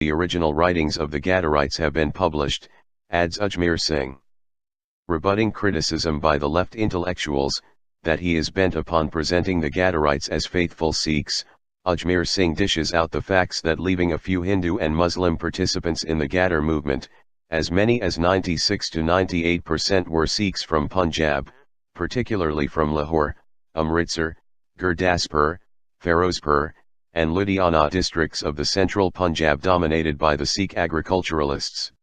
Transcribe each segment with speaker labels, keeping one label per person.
Speaker 1: the original writings of the Ghadarites have been published, adds Ajmer Singh. Rebutting criticism by the left intellectuals, that he is bent upon presenting the Ghadarites as faithful Sikhs, Ajmer Singh dishes out the facts that leaving a few Hindu and Muslim participants in the Ghadar movement, as many as 96 to 98% were Sikhs from Punjab, particularly from Lahore, Amritsar, Gurdaspur, Ferozpur, and Ludhiana districts of the central Punjab dominated by the Sikh agriculturalists.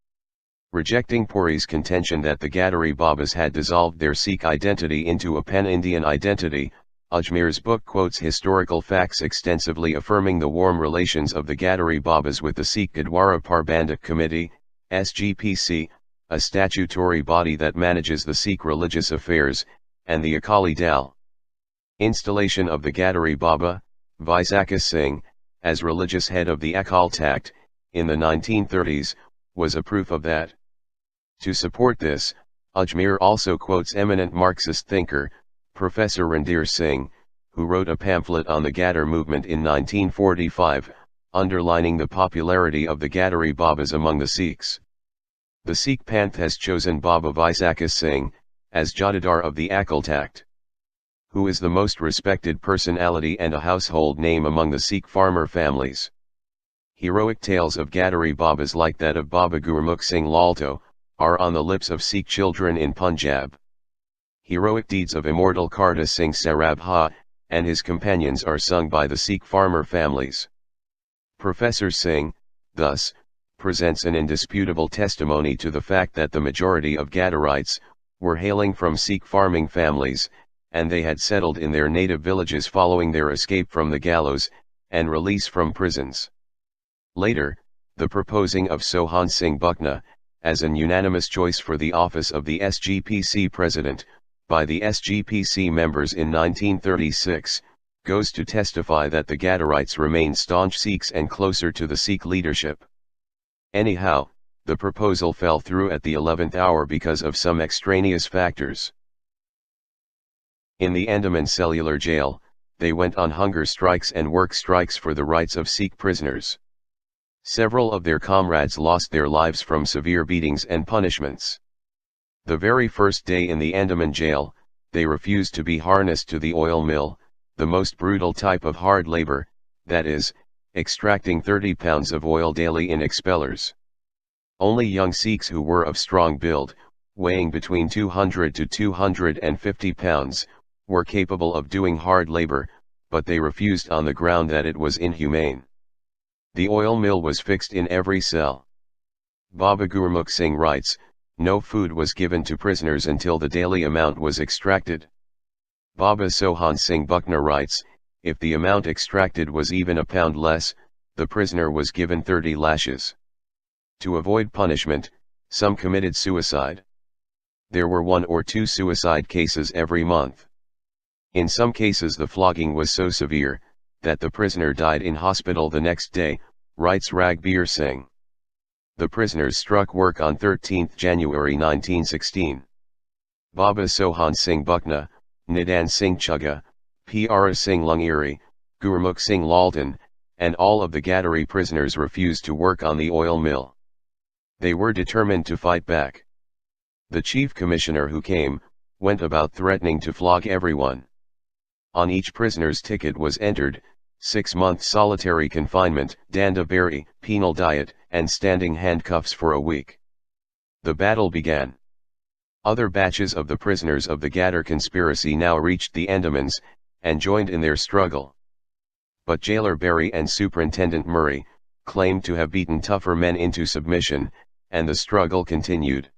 Speaker 1: Rejecting Puri's contention that the Ghadari Babas had dissolved their Sikh identity into a pan-Indian identity, Ajmer's book quotes historical facts extensively affirming the warm relations of the Ghadari Babas with the Sikh Gurdwara Parbandhak Committee, SGPC, a statutory body that manages the Sikh religious affairs, and the Akali Dal. Installation of the Ghadari Baba, Bhai Ajmer Singh, as religious head of the Akal Takht, in the 1930s, was a proof of that. To support this, Ajmer also quotes eminent Marxist thinker, Professor Randir Singh, who wrote a pamphlet on the Ghadar movement in 1945, underlining the popularity of the Ghadari Babas among the Sikhs. The Sikh Panth has chosen Baba Bhai Ajmer Singh, as Jotedar of the Akal Takht, who is the most respected personality and a household name among the Sikh farmer families. Heroic tales of Ghadari Babas like that of Baba Gurmukh Singh Lalto, are on the lips of Sikh children in Punjab. Heroic deeds of immortal Karta Singh Sarabha, and his companions are sung by the Sikh farmer families. Professor Singh, thus, presents an indisputable testimony to the fact that the majority of Ghadarites were hailing from Sikh farming families, and they had settled in their native villages following their escape from the gallows, and release from prisons. Later, the proposing of Sohan Singh Buckna, as an unanimous choice for the office of the SGPC president, by the SGPC members in 1936, goes to testify that the Ghadarites remained staunch Sikhs and closer to the Sikh leadership. Anyhow, the proposal fell through at the 11th hour because of some extraneous factors. In the Andaman Cellular Jail, they went on hunger strikes and work strikes for the rights of Sikh prisoners. Several of their comrades lost their lives from severe beatings and punishments. The very first day in the Andaman jail, they refused to be harnessed to the oil mill, the most brutal type of hard labor, that is, extracting 30 pounds of oil daily in expellers. Only young Sikhs who were of strong build, weighing between 200 to 250 pounds, were capable of doing hard labor, but they refused on the ground that it was inhumane. The oil mill was fixed in every cell. Baba Gurmukh Singh writes, no food was given to prisoners until the daily amount was extracted. Baba Sohan Singh Buckna writes, if the amount extracted was even a pound less, the prisoner was given 30 lashes. To avoid punishment, some committed suicide. There were 1 or 2 suicide cases every month. In some cases the flogging was so severe, that the prisoner died in hospital the next day, writes Raghbir Singh. The prisoners struck work on 13 January 1916. Baba Sohan Singh Buckna, Nidan Singh Chugga, Pyara Singh Lungiri, Gurmukh Singh Lalton, and all of the Ghadari prisoners refused to work on the oil mill. They were determined to fight back. The chief commissioner who came, went about threatening to flog everyone. On each prisoner's ticket was entered, 6-month solitary confinement, danda bari, penal diet, and standing handcuffs for a week. The battle began. Other batches of the prisoners of the Ghadar conspiracy now reached the Andamans, and joined in their struggle. But jailer Berry and Superintendent Murray, claimed to have beaten tougher men into submission, and the struggle continued.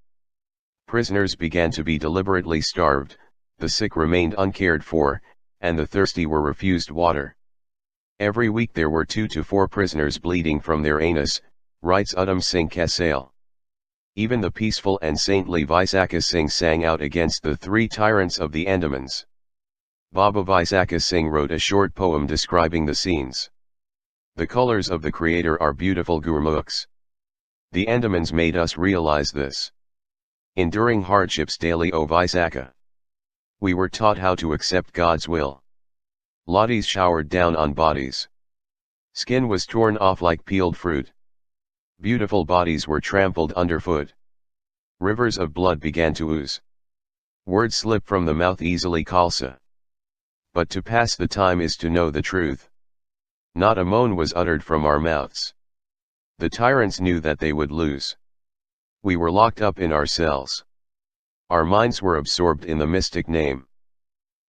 Speaker 1: Prisoners began to be deliberately starved, the sick remained uncared for, and the thirsty were refused water. Every week there were 2 to 4 prisoners bleeding from their anus, writes Udham Singh Kesale. Even the peaceful and saintly Bhai Ajmer Singh sang out against the 3 tyrants of the Andamans. Baba Bhai Ajmer Singh wrote a short poem describing the scenes. The colors of the Creator are beautiful Gurmukhs. The Andamans made us realize this. Enduring hardships daily, O Bhai Ajmer. We were taught how to accept God's will. Lathis showered down on bodies. Skin was torn off like peeled fruit. Beautiful bodies were trampled underfoot. Rivers of blood began to ooze. Words slip from the mouth easily, Khalsa. But to pass the time is to know the truth. Not a moan was uttered from our mouths. The tyrants knew that they would lose. We were locked up in our cells. Our minds were absorbed in the mystic name.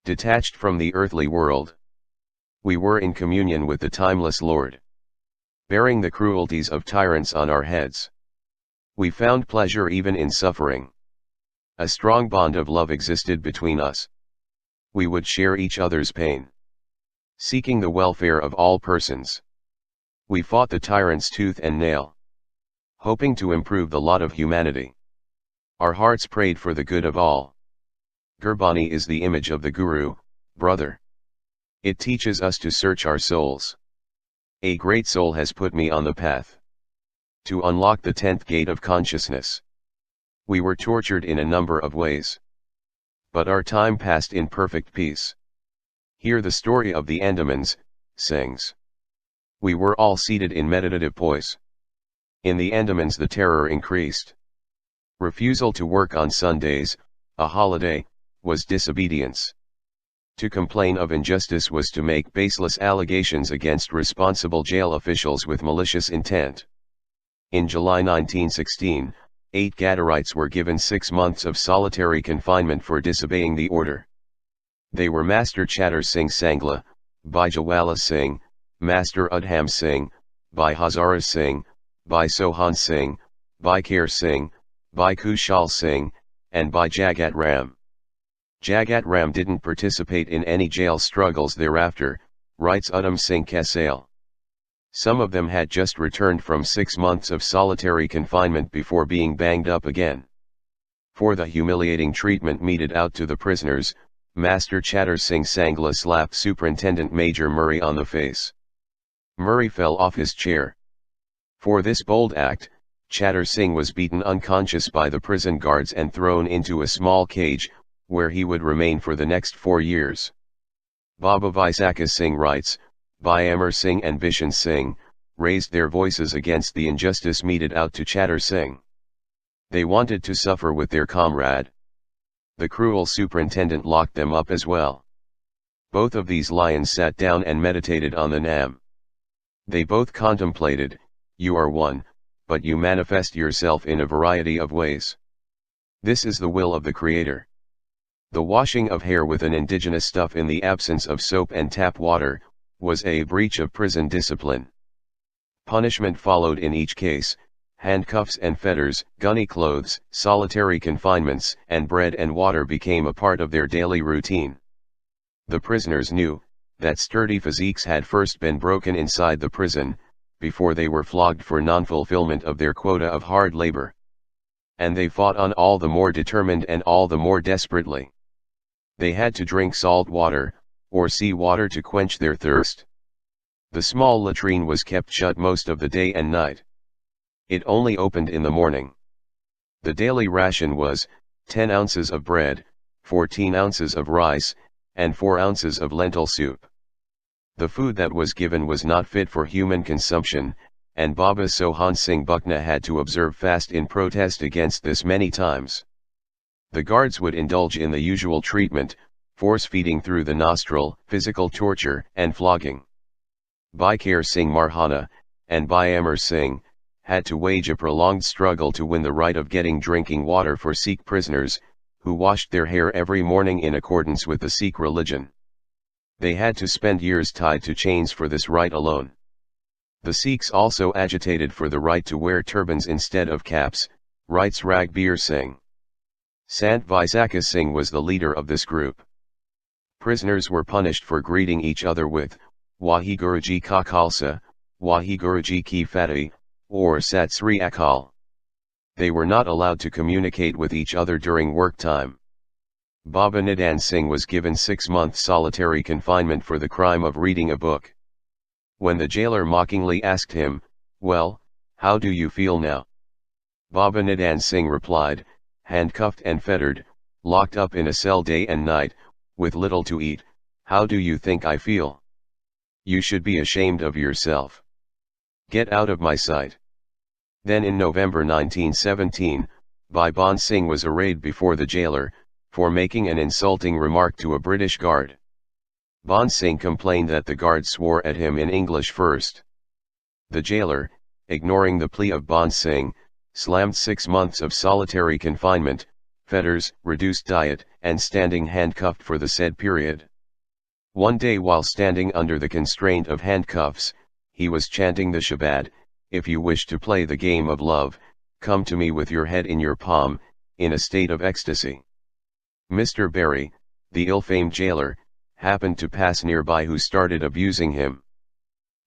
Speaker 1: Detached from the earthly world. We were in communion with the timeless Lord. Bearing the cruelties of tyrants on our heads. We found pleasure even in suffering. A strong bond of love existed between us. We would share each other's pain. Seeking the welfare of all persons. We fought the tyrants tooth and nail. Hoping to improve the lot of humanity. Our hearts prayed for the good of all. Gurbani is the image of the Guru, brother. It teaches us to search our souls. A great soul has put me on the path. To unlock the 10th gate of consciousness. We were tortured in a number of ways. But our time passed in perfect peace. Hear the story of the Andamans, Singhs. We were all seated in meditative poise. In the Andamans the terror increased. Refusal to work on Sundays, a holiday, was disobedience. To complain of injustice was to make baseless allegations against responsible jail officials with malicious intent. In July 1916, 8 Ghadarites were given 6 months of solitary confinement for disobeying the order. They were Master Chattar Singh Sangla, Bhai Jawala Singh, Master Udham Singh, Bhai Hazara Singh, Bhai Sohan Singh, Bhai Kher Singh, Bhai Kushal Singh, and Bhai Jagat Ram. Jagat Ram didn't participate in any jail struggles thereafter, writes Udham Singh Kesale. Some of them had just returned from 6 months of solitary confinement before being banged up again. For the humiliating treatment meted out to the prisoners, Master Chattar Singh Sangla slapped Superintendent Major Murray on the face. Murray fell off his chair. For this bold act, Chattar Singh was beaten unconscious by the prison guards and thrown into a small cage, where he would remain for the next 4 years. Baba Vaisakha Singh writes, Bhai Ajmer Singh and Bishan Singh raised their voices against the injustice meted out to Chattar Singh. They wanted to suffer with their comrade. The cruel superintendent locked them up as well. Both of these lions sat down and meditated on the Nam. They both contemplated, you are one, but you manifest yourself in a variety of ways. This is the will of the Creator. The washing of hair with an indigenous stuff in the absence of soap and tap water, was a breach of prison discipline. Punishment followed in each case, handcuffs and fetters, gunny clothes, solitary confinements, and bread and water became a part of their daily routine. The prisoners knew, that sturdy physiques had first been broken inside the prison, before they were flogged for non-fulfillment of their quota of hard labor. And they fought on all the more determined and all the more desperately. They had to drink salt water, or sea water to quench their thirst. The small latrine was kept shut most of the day and night. It only opened in the morning. The daily ration was, 10 ounces of bread, 14 ounces of rice, and 4 ounces of lentil soup. The food that was given was not fit for human consumption, and Baba Sohan Singh Bukna had to observe fast in protest against this many times. The guards would indulge in the usual treatment, force-feeding through the nostril, physical torture, and flogging. Bhai Kher Singh Marhana, and Bhai Ajmer Singh, had to wage a prolonged struggle to win the right of getting drinking water for Sikh prisoners, who washed their hair every morning in accordance with the Sikh religion. They had to spend years tied to chains for this right alone. The Sikhs also agitated for the right to wear turbans instead of caps, writes Raghbir Singh. Sant Vaisakha Singh was the leader of this group. Prisoners were punished for greeting each other with, Waheguru Ji Ka Khalsa, Waheguru Ji Ki Fateh, or Sat Sri Akal. They were not allowed to communicate with each other during work time. Baba Nidan Singh was given 6 months solitary confinement for the crime of reading a book. When the jailer mockingly asked him, well, how do you feel now? Baba Nidan Singh replied, handcuffed and fettered, locked up in a cell day and night, with little to eat, how do you think I feel? You should be ashamed of yourself. Get out of my sight. Then in November 1917, Bhai Ajmer Singh was arraigned before the jailer, for making an insulting remark to a British guard. Ajmer Singh complained that the guard swore at him in English first. The jailer, ignoring the plea of Ajmer Singh, slammed 6 months of solitary confinement, fetters, reduced diet, and standing handcuffed for the said period. One day while standing under the constraint of handcuffs, he was chanting the Shabad, "If you wish to play the game of love, come to me with your head in your palm," in a state of ecstasy. Mr. Berry, the ill-famed jailer, happened to pass nearby, who started abusing him.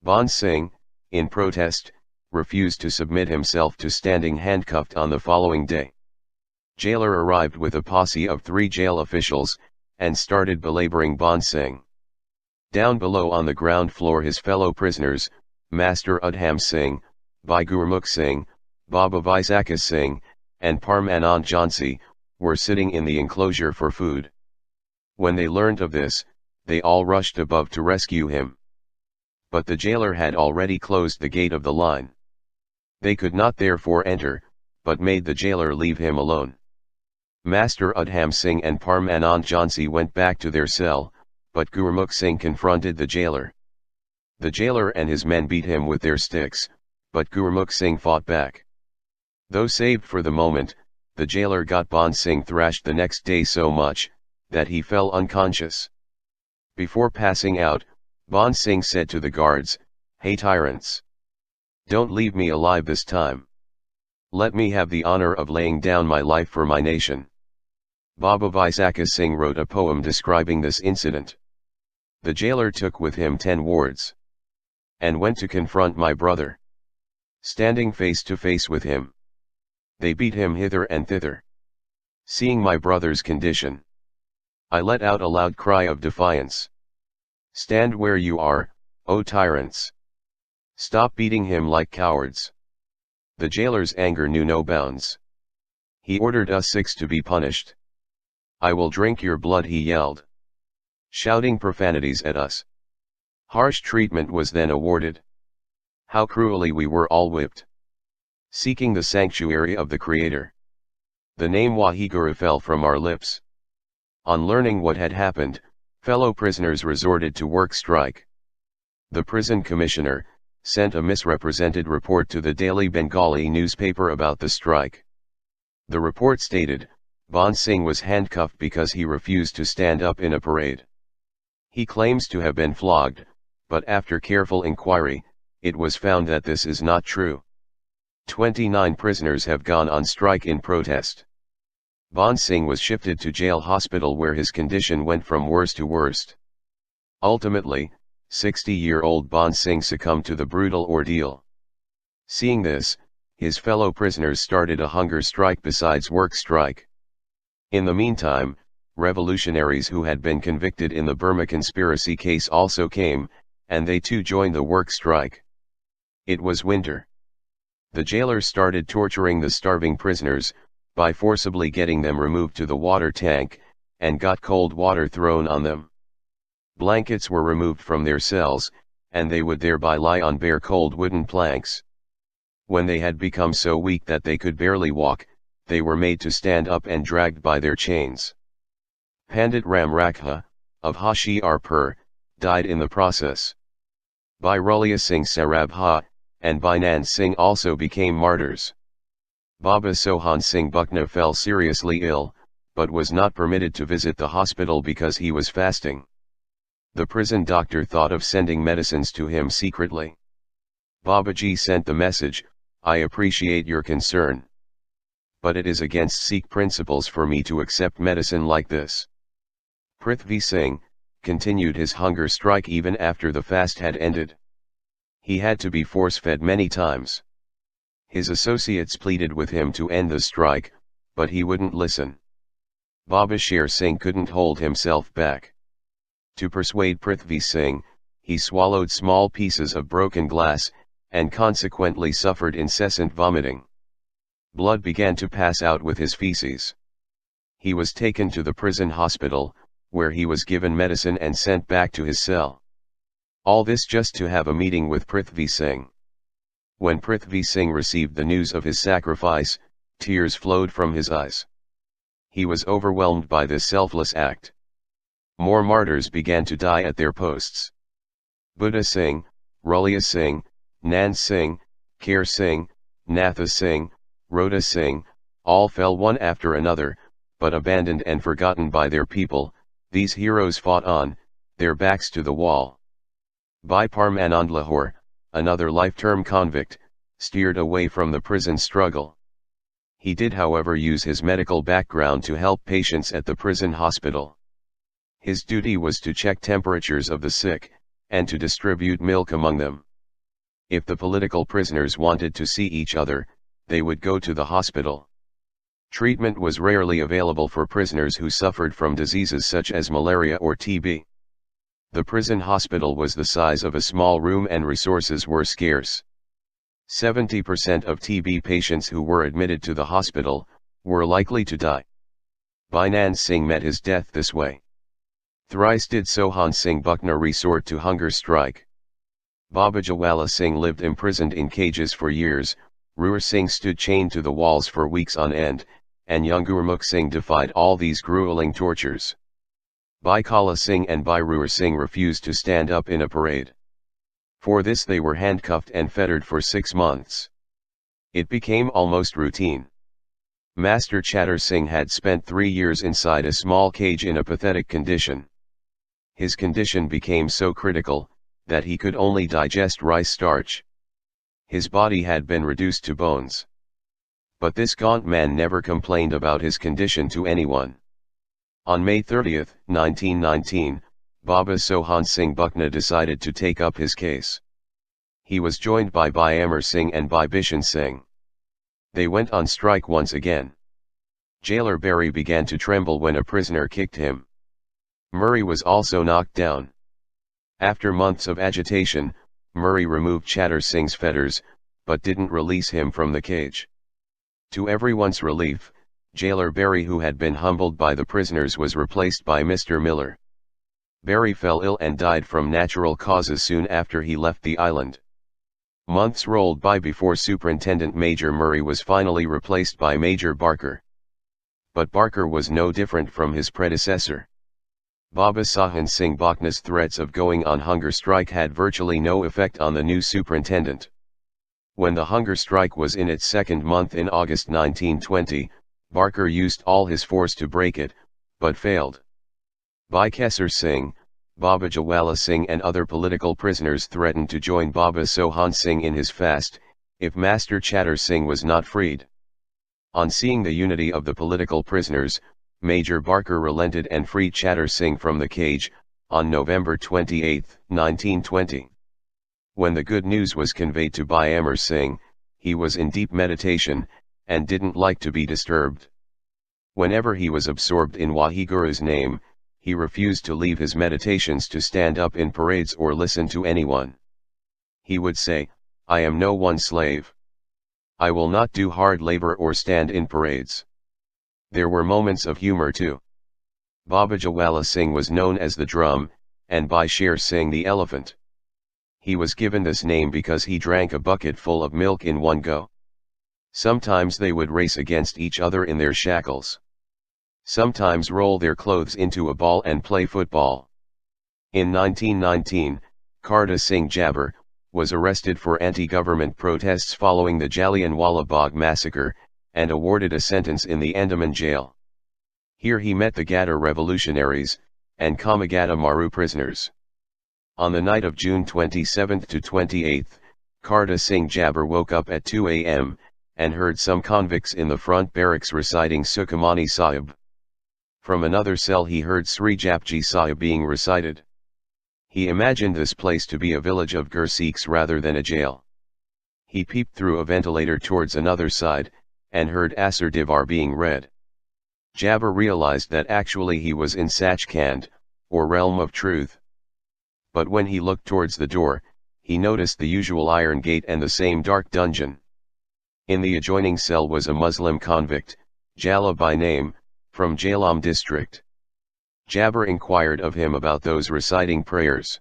Speaker 1: Ajmer Singh, in protest, refused to submit himself to standing handcuffed on the following day. Jailer arrived with a posse of 3 jail officials, and started belaboring Ajmer Singh. Down below on the ground floor his fellow prisoners, Master Udham Singh, Bhai Gurmukh Singh, Baba Bhai Ajmer Singh, and Parmanand Jhansi, were sitting in the enclosure for food. When they learned of this, they all rushed above to rescue him. But the jailer had already closed the gate of the line. They could not therefore enter, but made the jailer leave him alone. Master Udham Singh and Parmanand Jhansi went back to their cell, but Gurmukh Singh confronted the jailer. The jailer and his men beat him with their sticks, but Gurmukh Singh fought back. Though saved for the moment, the jailer got Ajmer Singh thrashed the next day so much, that he fell unconscious. Before passing out, Ajmer Singh said to the guards, "Hey tyrants! Don't leave me alive this time. Let me have the honor of laying down my life for my nation." Baba Bhai Ajmer Singh wrote a poem describing this incident. The jailer took with him 10 wards, and went to confront my brother. Standing face to face with him, they beat him hither and thither. Seeing my brother's condition, I let out a loud cry of defiance. "Stand where you are, O tyrants! Stop beating him like cowards." The jailer's anger knew no bounds. He ordered us Sikhs to be punished. "I will drink your blood," he yelled, shouting profanities at us. Harsh treatment was then awarded. How cruelly we were all whipped. Seeking the sanctuary of the Creator, the name Waheguru fell from our lips. On learning what had happened, fellow prisoners resorted to work strike. The prison commissioner sent a misrepresented report to the Daily Bengali newspaper about the strike. The report stated, Ajmer Singh was handcuffed because he refused to stand up in a parade. He claims to have been flogged, but after careful inquiry, it was found that this is not true. 29 prisoners have gone on strike in protest. Ajmer Singh was shifted to jail hospital where his condition went from worse to worst. Ultimately, 60-year-old Ajmer Singh succumbed to the brutal ordeal. Seeing this, his fellow prisoners started a hunger strike besides work strike. In the meantime, revolutionaries who had been convicted in the Burma conspiracy case also came, and they too joined the work strike. It was winter. The jailers started torturing the starving prisoners, by forcibly getting them removed to the water tank, and got cold water thrown on them. Blankets were removed from their cells, and they would thereby lie on bare cold wooden planks. When they had become so weak that they could barely walk, they were made to stand up and dragged by their chains. Pandit Ram Rakha, of Hoshiarpur, died in the process. Bhai Rulia Singh Sarabha, and Bhai Nand Singh also became martyrs. Baba Sohan Singh Buckna fell seriously ill, but was not permitted to visit the hospital because he was fasting. The prison doctor thought of sending medicines to him secretly. Babaji sent the message, "I appreciate your concern, but it is against Sikh principles for me to accept medicine like this." Prithvi Singh continued his hunger strike even after the fast had ended. He had to be force-fed many times. His associates pleaded with him to end the strike, but he wouldn't listen. Baba Sher Singh couldn't hold himself back. To persuade Prithvi Singh, he swallowed small pieces of broken glass, and consequently suffered incessant vomiting. Blood began to pass out with his feces. He was taken to the prison hospital, where he was given medicine and sent back to his cell. All this just to have a meeting with Prithvi Singh. When Prithvi Singh received the news of his sacrifice, tears flowed from his eyes. He was overwhelmed by this selfless act. More martyrs began to die at their posts. Buddha Singh, Rulia Singh, Nan Singh, Kher Singh, Natha Singh, Rhoda Singh, all fell one after another, but abandoned and forgotten by their people. These heroes fought on, their backs to the wall. Bhai Parmanand Lahore, another life-term convict, steered away from the prison struggle. He did however use his medical background to help patients at the prison hospital. His duty was to check temperatures of the sick, and to distribute milk among them. If the political prisoners wanted to see each other, they would go to the hospital. Treatment was rarely available for prisoners who suffered from diseases such as malaria or TB. The prison hospital was the size of a small room and resources were scarce. 70% of TB patients who were admitted to the hospital were likely to die. Bhai Nan Singh met his death this way. Thrice did Sohan Singh Buckner resort to hunger strike. Baba Jawala Singh lived imprisoned in cages for years, Roor Singh stood chained to the walls for weeks on end, and young Gurmukh Singh defied all these grueling tortures. Bhai Kala Singh and Bhai Roor Singh refused to stand up in a parade. For this they were handcuffed and fettered for 6 months. It became almost routine. Master Chatter Singh had spent 3 years inside a small cage in a pathetic condition. His condition became so critical, that he could only digest rice starch. His body had been reduced to bones. But this gaunt man never complained about his condition to anyone. On May 30, 1919, Baba Sohan Singh Buckner decided to take up his case. He was joined by Bhai Ajmer Singh and Bhai Bishan Singh. They went on strike once again. Jailer Berry began to tremble when a prisoner kicked him. Murray was also knocked down. After months of agitation, Murray removed Chatter Singh's fetters, but didn't release him from the cage. To everyone's relief, Jailer Berry, who had been humbled by the prisoners, was replaced by Mr. Miller. Berry fell ill and died from natural causes soon after he left the island. Months rolled by before Superintendent Major Murray was finally replaced by Major Barker. But Barker was no different from his predecessor. Baba Sohan Singh Buckner's threats of going on hunger strike had virtually no effect on the new superintendent. When the hunger strike was in its second month in August 1920, Barker used all his force to break it, but failed. Bhai Kesar Singh, Baba Jawala Singh and other political prisoners threatened to join Baba Sohan Singh in his fast, if Master Chatter Singh was not freed. On seeing the unity of the political prisoners, Major Barker relented and freed Chatter Singh from the cage, on November 28, 1920. When the good news was conveyed to Bhai Ajmer Singh, he was in deep meditation, and didn't like to be disturbed. Whenever he was absorbed in Waheguru's name, he refused to leave his meditations to stand up in parades or listen to anyone. He would say, "I am no one's slave. I will not do hard labor or stand in parades." There were moments of humor too. Baba Jawala Singh was known as the drum, and Bhai Sher Singh the elephant. He was given this name because he drank a bucket full of milk in one go. Sometimes they would race against each other in their shackles. Sometimes roll their clothes into a ball and play football. In 1919, Karta Singh Jabbar was arrested for anti-government protests following the Jallianwala Bagh massacre, and awarded a sentence in the Andaman jail. Here he met the Ghadar revolutionaries, and Kamagata Maru prisoners. On the night of June 27 to 28, Karta Singh Jabbar woke up at 2 a.m., and heard some convicts in the front barracks reciting Sukhamani Sahib. From another cell he heard Sri Japji Sahib being recited. He imagined this place to be a village of Gursikhs rather than a jail. He peeped through a ventilator towards another side, and heard Asar Divar being read. Jabbar realized that actually he was in Sachkhand, or realm of truth. But when he looked towards the door, he noticed the usual iron gate and the same dark dungeon. In the adjoining cell was a Muslim convict, Jala by name, from Jhelum district. Jabbar inquired of him about those reciting prayers.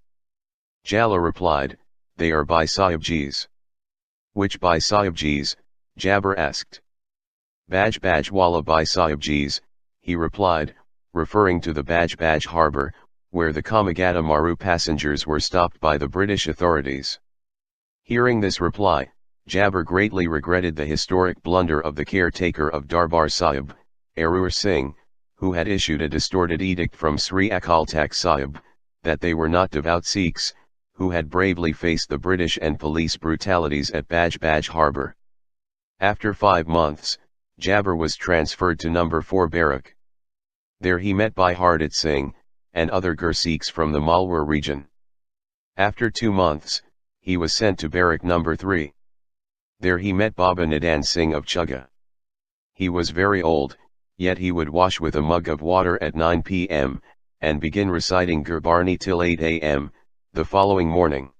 Speaker 1: Jala replied, "They are by Sahibjis." Which Bhai Sahibjis? Jabbar asked. Baj Baj Wala Bhai Sahibjis, he replied, referring to the Baj Baj harbour, where the Kamagata Maru passengers were stopped by the British authorities. Hearing this reply, Jabbar greatly regretted the historic blunder of the caretaker of Darbar Sahib, Arur Singh, who had issued a distorted edict from Sri Akal Takht Sahib, that they were not devout Sikhs, who had bravely faced the British and police brutalities at Baj Baj harbour. After 5 months, Jabbar was transferred to No. 4 barrack. There he met Bhai Hardat Singh, and other Gursikhs from the Malwar region. After 2 months, he was sent to barrack No. 3. There he met Baba Nadan Singh of Chugga. He was very old, yet he would wash with a mug of water at 9 p.m., and begin reciting Gurbarni till 8 a.m., the following morning.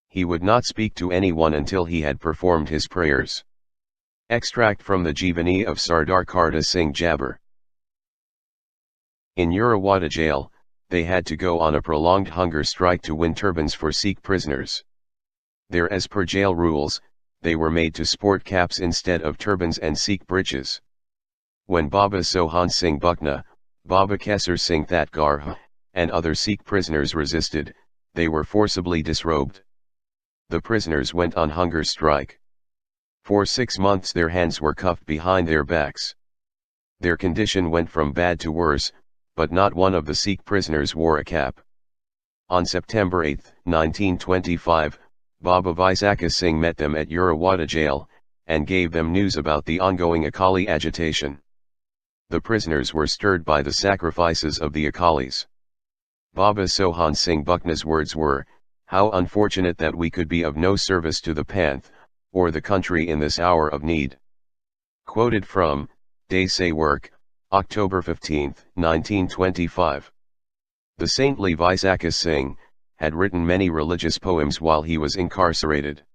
Speaker 1: He would not speak to anyone until he had performed his prayers. Extract from the Jeevani of Sardar Karta Singh Jabbar. In Urawada jail, they had to go on a prolonged hunger strike to win turbans for Sikh prisoners. There, as per jail rules, they were made to sport caps instead of turbans and Sikh breeches. When Baba Sohan Singh Buckna, Baba Kesar Singh Thatgar, and other Sikh prisoners resisted, they were forcibly disrobed. The prisoners went on hunger strike. For 6 months their hands were cuffed behind their backs. Their condition went from bad to worse, but not one of the Sikh prisoners wore a cap. On September 8, 1925, Baba Vaisakha Singh met them at Urawada jail, and gave them news about the ongoing Akali agitation. The prisoners were stirred by the sacrifices of the Akalis. Baba Sohan Singh Buckna's words were, "How unfortunate that we could be of no service to the Panth, or the country in this hour of need." Quoted from, Day Say Work, October 15, 1925. The saintly Vaisakha Singh had written many religious poems while he was incarcerated.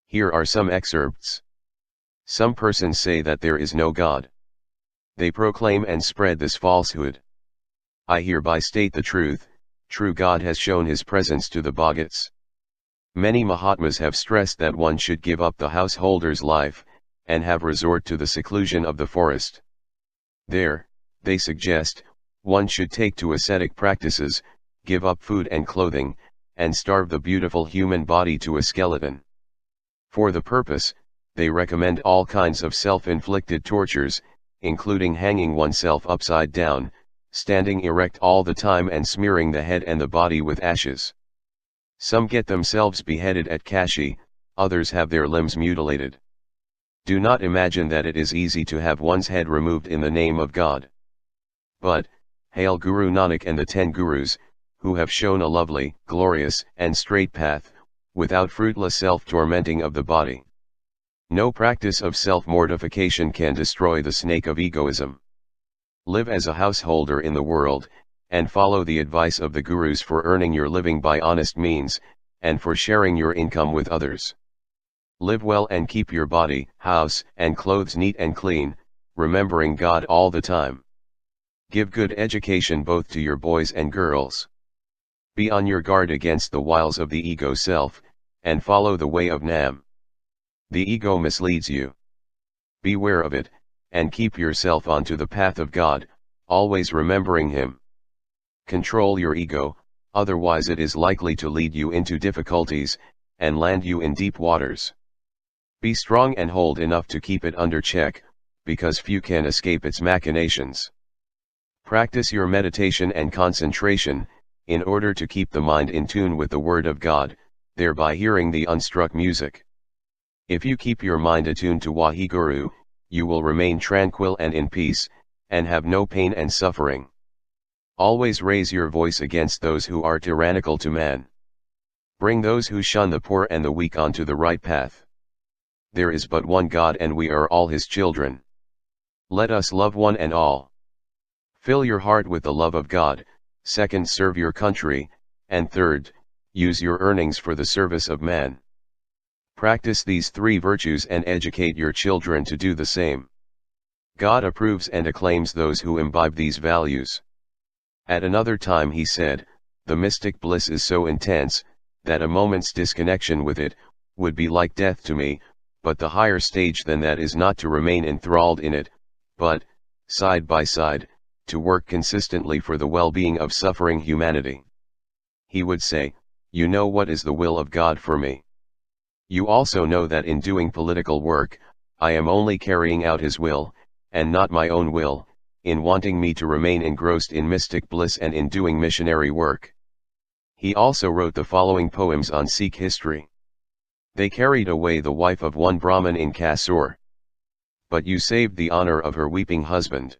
Speaker 1: Here are some excerpts. Some persons say that there is no God. They proclaim and spread this falsehood. I hereby state the truth, true God has shown his presence to the Bhagats. Many Mahatmas have stressed that one should give up the householder's life, and have resort to the seclusion of the forest. There, they suggest, one should take to ascetic practices, give up food and clothing, and starve the beautiful human body to a skeleton. For the purpose, they recommend all kinds of self-inflicted tortures, including hanging oneself upside down, standing erect all the time and smearing the head and the body with ashes. Some get themselves beheaded at Kashi, others have their limbs mutilated. Do not imagine that it is easy to have one's head removed in the name of God. But, hail Guru Nanak and the 10 Gurus, who have shown a lovely, glorious, and straight path, without fruitless self-tormenting of the body. No practice of self-mortification can destroy the snake of egoism. Live as a householder in the world, and follow the advice of the Gurus for earning your living by honest means, and for sharing your income with others. Live well and keep your body, house, and clothes neat and clean, remembering God all the time. Give good education both to your boys and girls. Be on your guard against the wiles of the ego self, and follow the way of Nam. The ego misleads you. Beware of it, and keep yourself onto the path of God, always remembering Him. Control your ego, otherwise it is likely to lead you into difficulties, and land you in deep waters. Be strong and hold enough to keep it under check, because few can escape its machinations. Practice your meditation and concentration, in order to keep the mind in tune with the Word of God, thereby hearing the unstruck music. If you keep your mind attuned to Waheguru, you will remain tranquil and in peace, and have no pain and suffering. Always raise your voice against those who are tyrannical to man. Bring those who shun the poor and the weak onto the right path. There is but one God and we are all His children. Let us love one and all. Fill your heart with the love of God. Second, serve your country, and third, use your earnings for the service of man. Practice these 3 virtues and educate your children to do the same. God approves and acclaims those who imbibe these values. At another time he said, the mystic bliss is so intense, that a moment's disconnection with it, would be like death to me, but the higher stage than that is not to remain enthralled in it, but, side by side, to work consistently for the well-being of suffering humanity. He would say, you know what is the will of God for me. You also know that in doing political work, I am only carrying out His will, and not my own will, in wanting me to remain engrossed in mystic bliss and in doing missionary work. He also wrote the following poems on Sikh history. They carried away the wife of one Brahmin in Kasur. But you saved the honor of her weeping husband.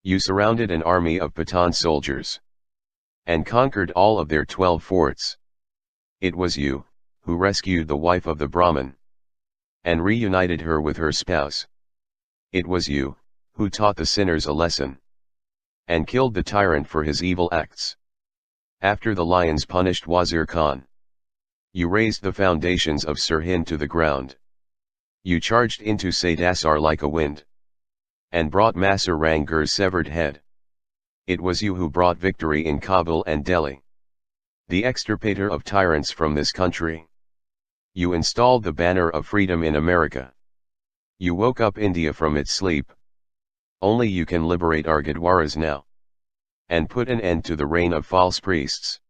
Speaker 1: You surrounded an army of Pathan soldiers, and conquered all of their 12 forts. It was you, who rescued the wife of the Brahmin, and reunited her with her spouse. It was you, who taught the sinners a lesson, and killed the tyrant for his evil acts. After the lions punished Wazir Khan, you raised the foundations of Sirhind to the ground. You charged into Sadasar like a wind, and brought Masur Rangur's severed head. It was you who brought victory in Kabul and Delhi, the extirpator of tyrants from this country. You installed the banner of freedom in America. You woke up India from its sleep. Only you can liberate our Gurdwaras now, and put an end to the reign of false priests.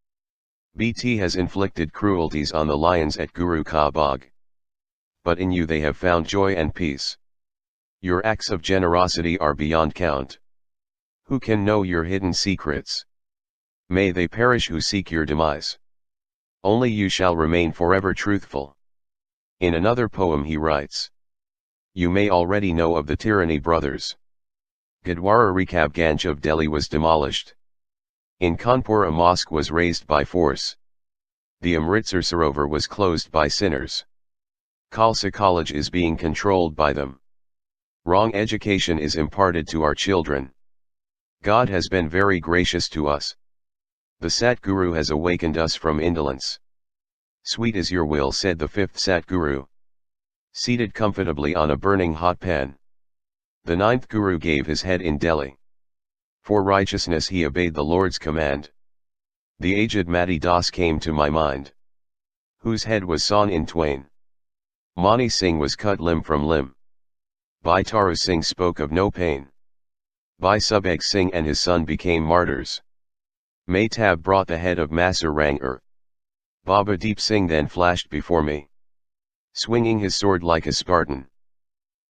Speaker 1: BT has inflicted cruelties on the lions at Guru Ka Bagh, but in you they have found joy and peace. Your acts of generosity are beyond count. Who can know your hidden secrets? May they perish who seek your demise. Only you shall remain forever truthful. In another poem he writes, you may already know of the Tyranny brothers. Gurdwara Rekabganj of Delhi was demolished. In Kanpur a mosque was razed by force. The Amritsar Sarovar was closed by sinners. Khalsa College is being controlled by them. Wrong education is imparted to our children. God has been very gracious to us. The Satguru has awakened us from indolence. Sweet is your will, said the fifth Satguru, seated comfortably on a burning hot pan. The ninth Guru gave his head in Delhi. For righteousness he obeyed the Lord's command. The aged Mati Das came to my mind, whose head was sawn in twain. Mani Singh was cut limb from limb. Bhai Taru Singh spoke of no pain. Bhai Subhag Singh and his son became martyrs. Mehtab brought the head of Masur Rangur. Baba Deep Singh then flashed before me, swinging his sword like a Spartan.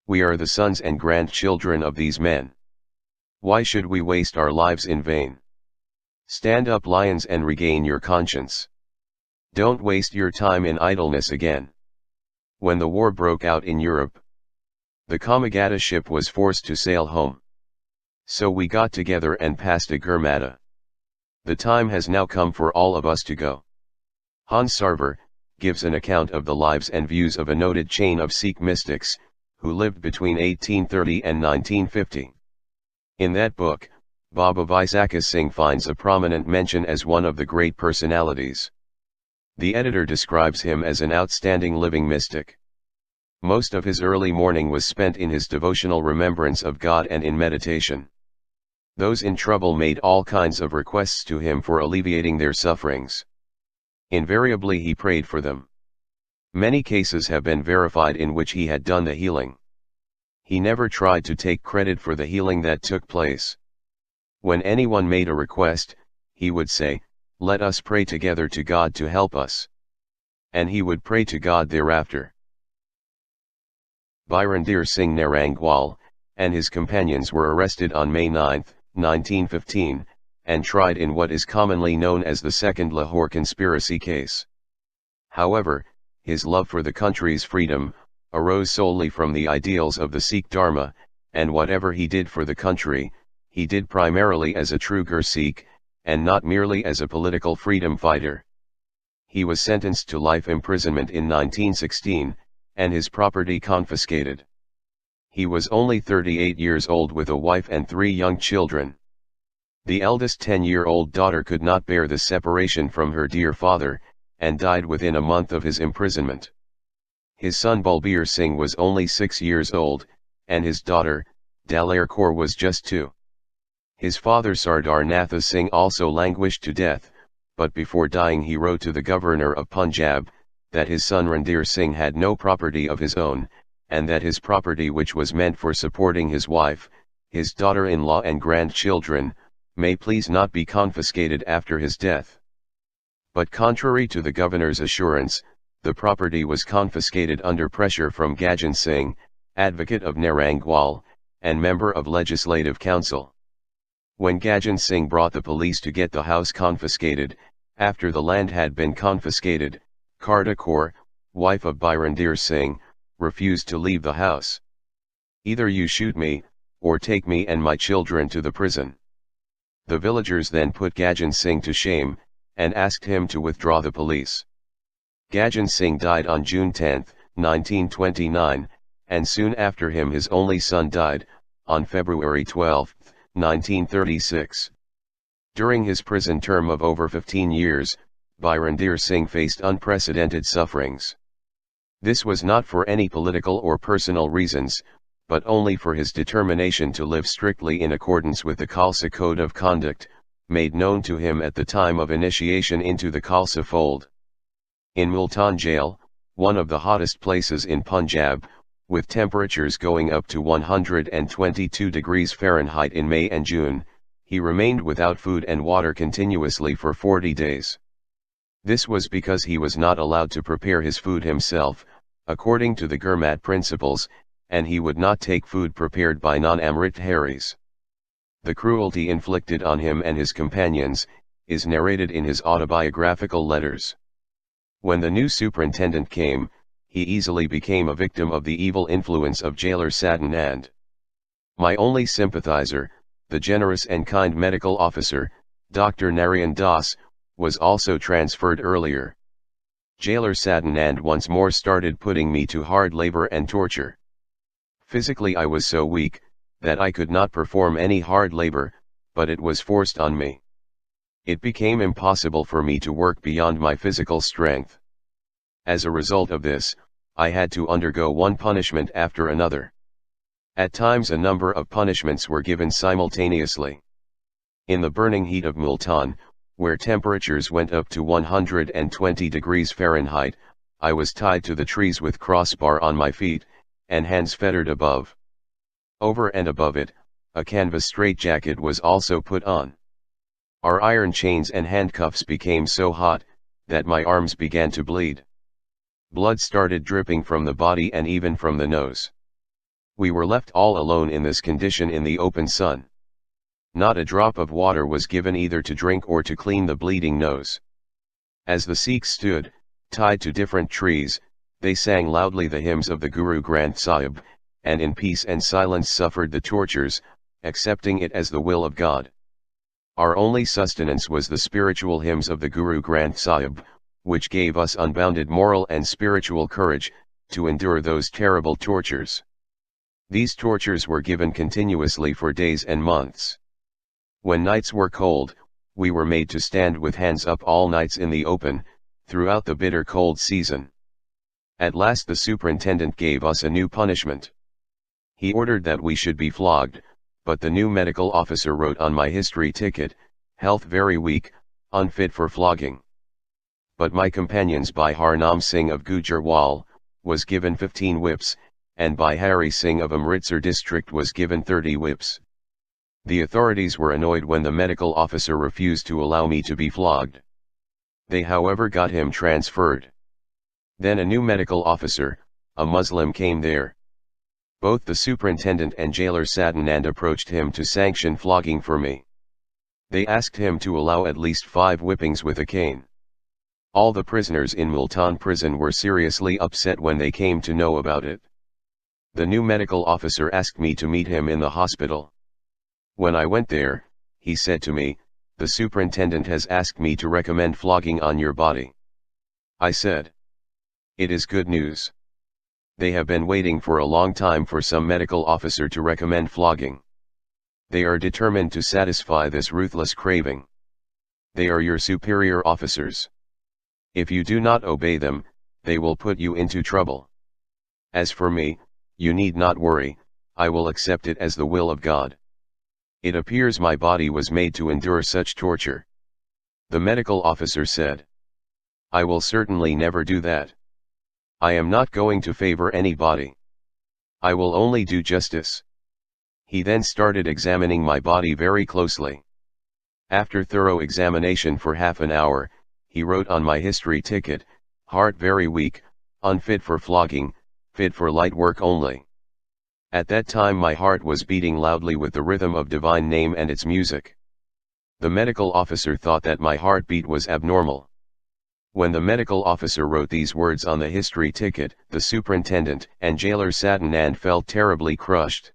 Speaker 1: We are the sons and grandchildren of these men. Why should we waste our lives in vain? Stand up, lions, and regain your conscience. Don't waste your time in idleness again. When the war broke out in Europe, the Kamagata ship was forced to sail home. So we got together and passed a Gurmata. The time has now come for all of us to go. Hans Sarver gives an account of the lives and views of a noted chain of Sikh mystics, who lived between 1830 and 1950. In that book, Baba Vaisakha Singh finds a prominent mention as one of the great personalities. The editor describes him as an outstanding living mystic. Most of his early morning was spent in his devotional remembrance of God and in meditation. Those in trouble made all kinds of requests to him for alleviating their sufferings. Invariably he prayed for them. Many cases have been verified in which he had done the healing. He never tried to take credit for the healing that took place. When anyone made a request, he would say, "Let us pray together to God to help us." And he would pray to God thereafter. Birendir Singh Narangwal and his companions were arrested on May 9, 1915, and tried in what is commonly known as the Second Lahore Conspiracy case. However, his love for the country's freedom arose solely from the ideals of the Sikh Dharma, and whatever he did for the country, he did primarily as a true Gursikh, and not merely as a political freedom fighter. He was sentenced to life imprisonment in 1916, and his property confiscated. He was only 38 years old with a wife and 3 young children. The eldest 10-year-old daughter could not bear the separation from her dear father, and died within a month of his imprisonment. His son Balbir Singh was only 6 years old, and his daughter, Daler Kaur, was just 2. His father Sardar Natha Singh also languished to death, but before dying he wrote to the governor of Punjab, that his son Randir Singh had no property of his own, and that his property which was meant for supporting his wife, his daughter-in-law and grandchildren, may please not be confiscated after his death. But contrary to the governor's assurance, the property was confiscated under pressure from Gajan Singh, advocate of Narangwal, and member of Legislative Council. When Gajan Singh brought the police to get the house confiscated, after the land had been confiscated, Karta Kaur, wife of Bhai Randir Singh, refused to leave the house. "Either you shoot me, or take me and my children to the prison." The villagers then put Gajan Singh to shame, and asked him to withdraw the police. Gajan Singh died on June 10, 1929, and soon after him his only son died, on February 12, 1936. During his prison term of over 15 years, Bhai Randir Singh faced unprecedented sufferings. This was not for any political or personal reasons, but only for his determination to live strictly in accordance with the Khalsa Code of Conduct, made known to him at the time of initiation into the Khalsa fold. In Multan jail, one of the hottest places in Punjab, with temperatures going up to 122 degrees Fahrenheit in May and June, he remained without food and water continuously for 40 days. This was because he was not allowed to prepare his food himself, according to the Gurmat principles, and he would not take food prepared by non-Amritdharis. The cruelty inflicted on him and his companions is narrated in his autobiographical letters. When the new superintendent came, he easily became a victim of the evil influence of jailer Sadanand. My only sympathizer, the generous and kind medical officer, Dr. Narayan Das, was also transferred earlier. Jailer Sadanand once more started putting me to hard labor and torture. Physically I was so weak, that I could not perform any hard labor, but it was forced on me. It became impossible for me to work beyond my physical strength. As a result of this, I had to undergo one punishment after another. At times a number of punishments were given simultaneously. In the burning heat of Multan, where temperatures went up to 120 degrees Fahrenheit, I was tied to the trees with crossbar on my feet, and hands fettered above. Over and above it, a canvas straitjacket was also put on. Our iron chains and handcuffs became so hot, that my arms began to bleed. Blood started dripping from the body and even from the nose. We were left all alone in this condition in the open sun. Not a drop of water was given either to drink or to clean the bleeding nose. As the Sikhs stood, tied to different trees, they sang loudly the hymns of the Guru Granth Sahib, and in peace and silence suffered the tortures, accepting it as the will of God. Our only sustenance was the spiritual hymns of the Guru Granth Sahib, which gave us unbounded moral and spiritual courage to endure those terrible tortures. These tortures were given continuously for days and months. When nights were cold, we were made to stand with hands up all nights in the open, throughout the bitter cold season. At last the superintendent gave us a new punishment. He ordered that we should be flogged, but the new medical officer wrote on my history ticket, "Health very weak, unfit for flogging." But my companions Bhai Harnam Singh of Gujarwal was given 15 whips, and Bhai Hari Singh of Amritsar district was given 30 whips. The authorities were annoyed when the medical officer refused to allow me to be flogged. They however got him transferred. Then a new medical officer, a Muslim, came there. Both the superintendent and jailer Sadanand approached him to sanction flogging for me. They asked him to allow at least 5 whippings with a cane. All the prisoners in Multan prison were seriously upset when they came to know about it. The new medical officer asked me to meet him in the hospital. When I went there, he said to me, "The superintendent has asked me to recommend flogging on your body." I said, "It is good news. They have been waiting for a long time for some medical officer to recommend flogging. They are determined to satisfy this ruthless craving. They are your superior officers. If you do not obey them, they will put you into trouble. As for me, you need not worry, I will accept it as the will of God. It appears my body was made to endure such torture." The medical officer said, "I will certainly never do that. I am not going to favor anybody. I will only do justice. He then started examining my body very closely. After thorough examination for half an hour, he wrote on my history ticket, "Heart very weak, unfit for flogging, fit for light work only." At that time my heart was beating loudly with the rhythm of divine name and its music. The medical officer thought that my heartbeat was abnormal. When the medical officer wrote these words on the history ticket, the superintendent and jailer sat and felt terribly crushed.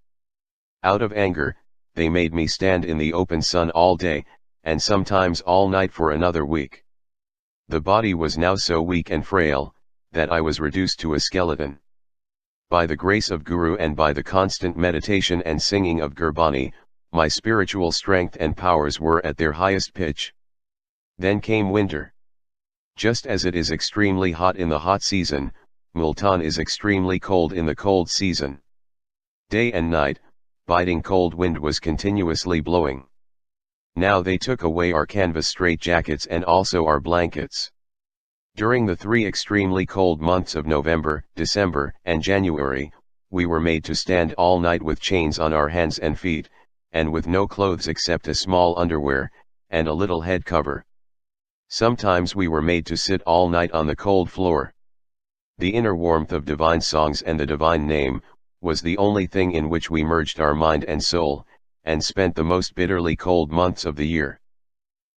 Speaker 1: Out of anger, they made me stand in the open sun all day, and sometimes all night for another week. The body was now so weak and frail, that I was reduced to a skeleton. By the grace of Guru and by the constant meditation and singing of Gurbani, my spiritual strength and powers were at their highest pitch. Then came winter. Just as it is extremely hot in the hot season, Multan is extremely cold in the cold season. Day and night, biting cold wind was continuously blowing. Now they took away our canvas straitjackets and also our blankets. During the 3 extremely cold months of November, December, and January, we were made to stand all night with chains on our hands and feet, and with no clothes except a small underwear, and a little head cover. Sometimes we were made to sit all night on the cold floor. The inner warmth of divine songs and the divine name, was the only thing in which we merged our mind and soul, and spent the most bitterly cold months of the year.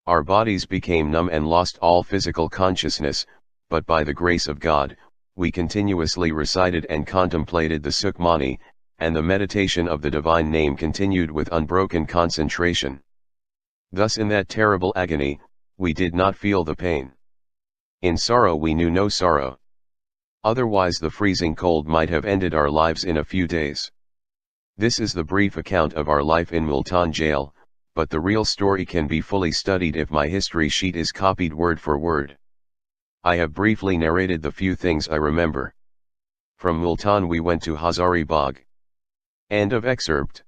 Speaker 1: Our bodies became numb and lost all physical consciousness, but by the grace of God, we continuously recited and contemplated the Sukhmani, and the meditation of the divine name continued with unbroken concentration. Thus in that terrible agony, we did not feel the pain. In sorrow we knew no sorrow. Otherwise the freezing cold might have ended our lives in a few days. This is the brief account of our life in Multan jail, but the real story can be fully studied if my history sheet is copied word for word. I have briefly narrated the few things I remember. From Multan we went to Hazari Bagh. End of excerpt.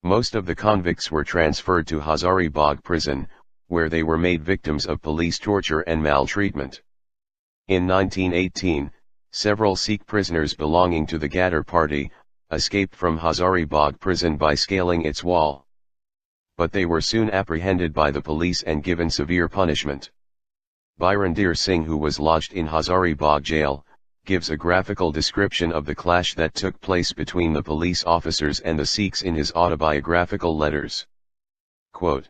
Speaker 1: Most of the convicts were transferred to Hazari Bagh prison, where they were made victims of police torture and maltreatment. In 1918, several Sikh prisoners belonging to the Ghadar party, escaped from Hazari Bagh prison by scaling its wall. But they were soon apprehended by the police and given severe punishment. Bhai Ajmer Singh, who was lodged in Hazari Bagh jail, gives a graphical description of the clash that took place between the police officers and the Sikhs in his autobiographical letters. Quote,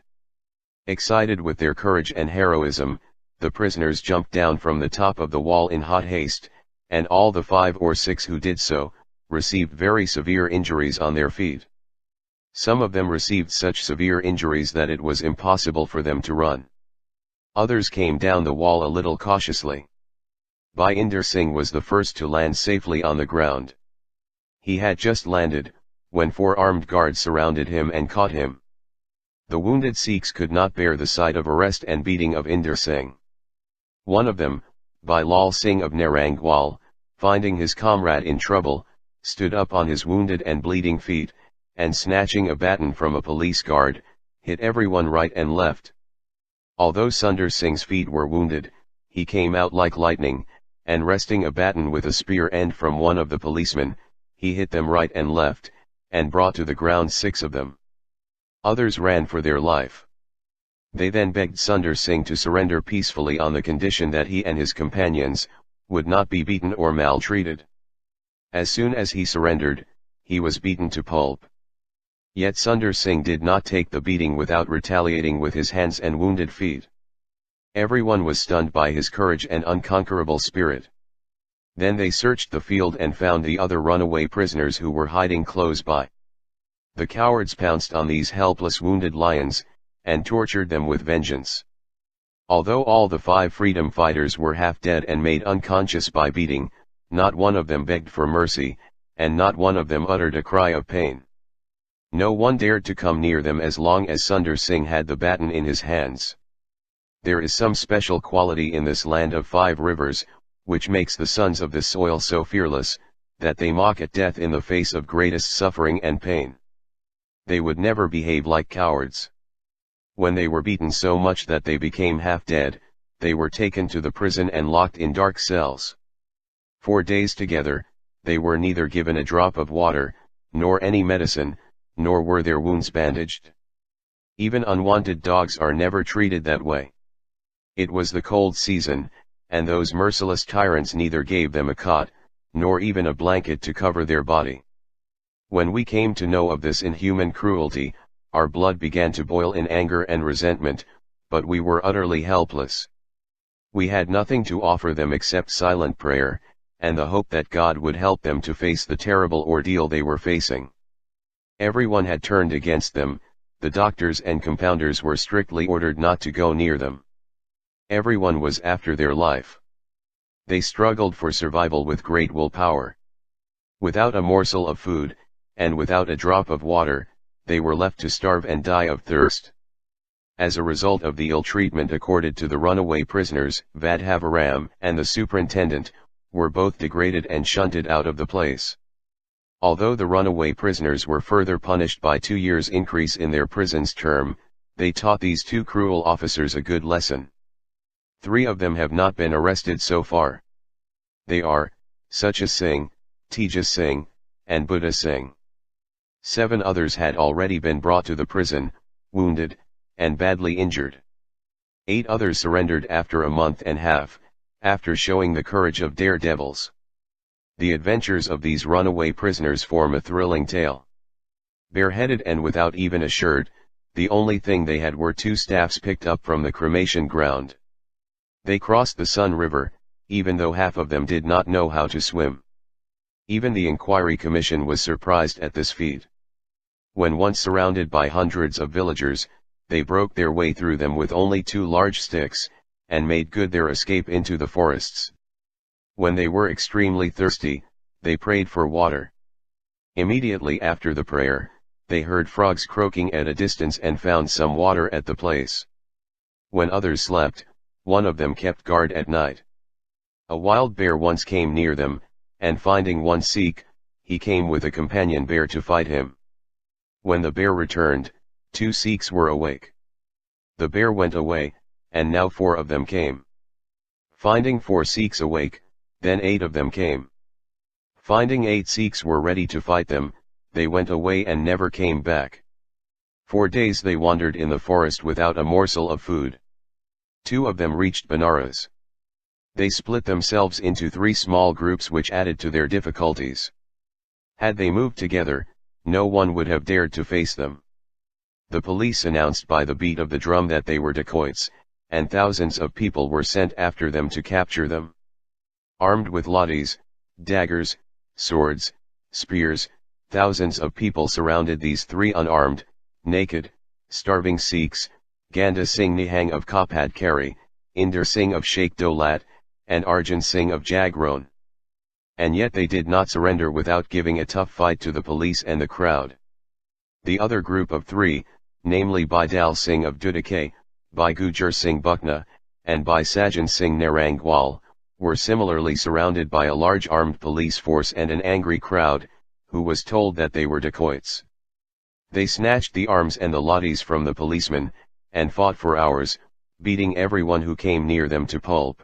Speaker 1: "Excited with their courage and heroism, the prisoners jumped down from the top of the wall in hot haste, and all the 5 or 6 who did so, received very severe injuries on their feet. Some of them received such severe injuries that it was impossible for them to run. Others came down the wall a little cautiously. Bhai Ajmer Singh was the first to land safely on the ground. He had just landed, when 4 armed guards surrounded him and caught him. The wounded Sikhs could not bear the sight of arrest and beating of Ajmer Singh. One of them, Bhai Lal Singh of Narangwal, finding his comrade in trouble, stood up on his wounded and bleeding feet, and snatching a baton from a police guard, hit everyone right and left. Although Sundar Singh's feet were wounded, he came out like lightning, and wresting a baton with a spear end from one of the policemen, he hit them right and left, and brought to the ground 6 of them. Others ran for their life. They then begged Sundar Singh to surrender peacefully on the condition that he and his companions would not be beaten or maltreated. As soon as he surrendered, he was beaten to pulp. Yet Sundar Singh did not take the beating without retaliating with his hands and wounded feet. Everyone was stunned by his courage and unconquerable spirit. Then they searched the field and found the other runaway prisoners who were hiding close by. The cowards pounced on these helpless wounded lions, and tortured them with vengeance. Although all the 5 freedom fighters were half dead and made unconscious by beating, not one of them begged for mercy, and not one of them uttered a cry of pain. No one dared to come near them as long as Sundar Singh had the baton in his hands. There is some special quality in this land of 5 rivers, which makes the sons of this soil so fearless, that they mock at death in the face of greatest suffering and pain. They would never behave like cowards. When they were beaten so much that they became half dead, they were taken to the prison and locked in dark cells. For days together, they were neither given a drop of water, nor any medicine, nor were their wounds bandaged. Even unwanted dogs are never treated that way. It was the cold season, and those merciless tyrants neither gave them a cot, nor even a blanket to cover their body. When we came to know of this inhuman cruelty, our blood began to boil in anger and resentment, but we were utterly helpless. We had nothing to offer them except silent prayer, and the hope that God would help them to face the terrible ordeal they were facing. Everyone had turned against them, the doctors and compounders were strictly ordered not to go near them. Everyone was after their life. They struggled for survival with great willpower. Without a morsel of food, and without a drop of water, they were left to starve and die of thirst. As a result of the ill treatment accorded to the runaway prisoners, Vadhavaram and the superintendent were both degraded and shunted out of the place. Although the runaway prisoners were further punished by 2 years' increase in their prison's term, they taught these two cruel officers a good lesson. 3 of them have not been arrested so far. They are, Sucha Singh, Tejas Singh, and Buddha Singh. 7 others had already been brought to the prison, wounded, and badly injured. 8 others surrendered after a month and a half, after showing the courage of daredevils. The adventures of these runaway prisoners form a thrilling tale. Bareheaded and without even a shirt, the only thing they had were 2 staffs picked up from the cremation ground. They crossed the Sun River, even though half of them did not know how to swim. Even the Inquiry Commission was surprised at this feat. When once surrounded by hundreds of villagers, they broke their way through them with only 2 large sticks, and made good their escape into the forests. When they were extremely thirsty, they prayed for water. Immediately after the prayer, they heard frogs croaking at a distance and found some water at the place. When others slept, one of them kept guard at night. A wild bear once came near them, and finding one Sikh, he came with a companion bear to fight him. When the bear returned, 2 Sikhs were awake. The bear went away, and now 4 of them came. Finding 4 Sikhs awake, then 8 of them came. Finding 8 Sikhs were ready to fight them, they went away and never came back. 4 days they wandered in the forest without a morsel of food. 2 of them reached Banaras. They split themselves into 3 small groups which added to their difficulties. Had they moved together, no one would have dared to face them. The police announced by the beat of the drum that they were dacoits, and thousands of people were sent after them to capture them. Armed with lathis, daggers, swords, spears, thousands of people surrounded these 3 unarmed, naked, starving Sikhs, Ganda Singh Nihang of Kapadkari, Inder Singh of Sheikh Dolat, and Arjan Singh of Jagron. And yet they did not surrender without giving a tough fight to the police and the crowd. The other group of 3, namely Bhai Dal Singh of Dudake, Bhai Gujar Singh Buckna, and Bhai Sajan Singh Narangwal, were similarly surrounded by a large armed police force and an angry crowd, who was told that they were dacoits. They snatched the arms and the lathis from the policemen, and fought for hours, beating everyone who came near them to pulp.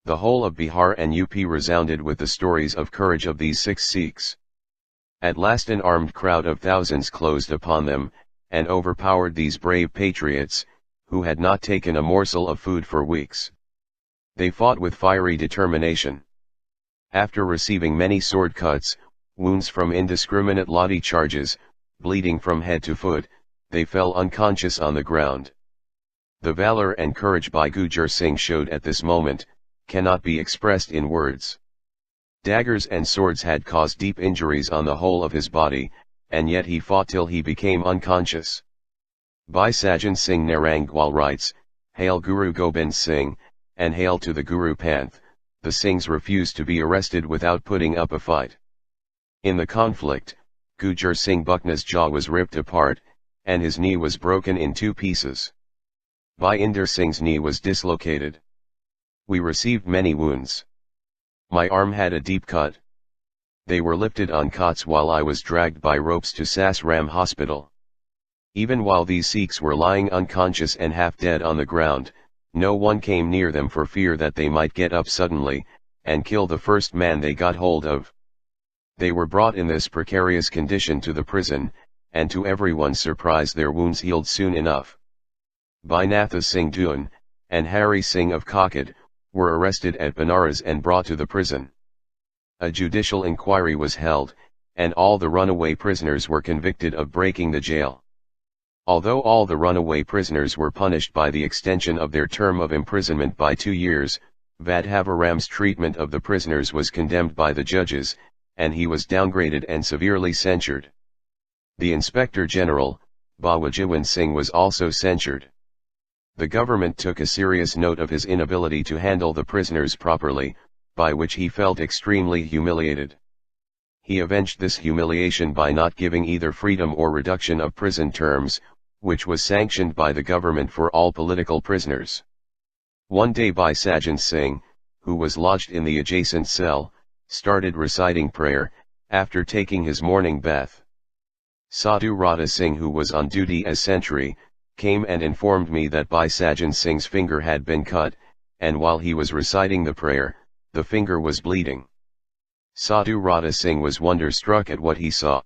Speaker 1: The whole of Bihar and UP resounded with the stories of courage of these 6 Sikhs. At last an armed crowd of thousands closed upon them, and overpowered these brave patriots, who had not taken a morsel of food for weeks. They fought with fiery determination. After receiving many sword cuts, wounds from indiscriminate lathi charges, bleeding from head to foot, they fell unconscious on the ground. The valor and courage Bhai Gujar Singh showed at this moment, cannot be expressed in words. Daggers and swords had caused deep injuries on the whole of his body, and yet he fought till he became unconscious. Bhai Sajan Singh Narangwal writes, "Hail Guru Gobind Singh, and hail to the Guru Panth." The Singhs refused to be arrested without putting up a fight. In the conflict, Gujar Singh Buckna's jaw was ripped apart, and his knee was broken in 2 pieces. Bhai Inder Singh's knee was dislocated. We received many wounds. My arm had a deep cut. They were lifted on cots while I was dragged by ropes to Sasram Hospital. Even while these Sikhs were lying unconscious and half dead on the ground, no one came near them for fear that they might get up suddenly, and kill the first man they got hold of. They were brought in this precarious condition to the prison, and to everyone's surprise their wounds healed soon enough. Bhai Natha Singh Doon, and Hari Singh of Kakad, were arrested at Banaras and brought to the prison. A judicial inquiry was held, and all the runaway prisoners were convicted of breaking the jail. Although all the runaway prisoners were punished by the extension of their term of imprisonment by 2 years, Vadhavaram's treatment of the prisoners was condemned by the judges, and he was downgraded and severely censured. The Inspector General, Bhai Ajmer Singh, was also censured. The government took a serious note of his inability to handle the prisoners properly, by which he felt extremely humiliated. He avenged this humiliation by not giving either freedom or reduction of prison terms, which was sanctioned by the government for all political prisoners. One day Bhai Sajjan Singh, who was lodged in the adjacent cell, started reciting prayer, after taking his morning bath. Sadhu Radha Singh, who was on duty as sentry, came and informed me that Bhai Sajjan Singh's finger had been cut, and while he was reciting the prayer, the finger was bleeding. Sadhu Radha Singh was wonderstruck at what he saw.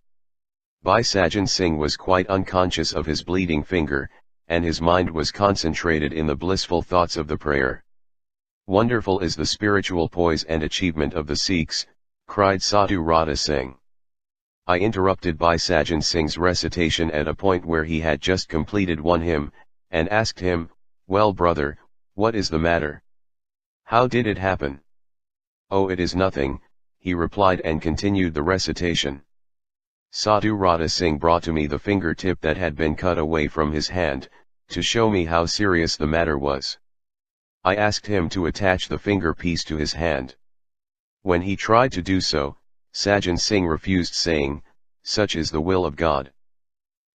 Speaker 1: Bhai Sajjan Singh was quite unconscious of his bleeding finger, and his mind was concentrated in the blissful thoughts of the prayer. "Wonderful is the spiritual poise and achievement of the Sikhs," cried Sadhu Radha Singh. I interrupted Bhai Sajjan Singh's recitation at a point where he had just completed one hymn, and asked him, "Well brother, what is the matter? How did it happen?" "Oh, it is nothing," he replied, and continued the recitation. Sadhu Radha Singh brought to me the fingertip that had been cut away from his hand, to show me how serious the matter was. I asked him to attach the finger piece to his hand. When he tried to do so, Sajjan Singh refused, saying, "Such is the will of God.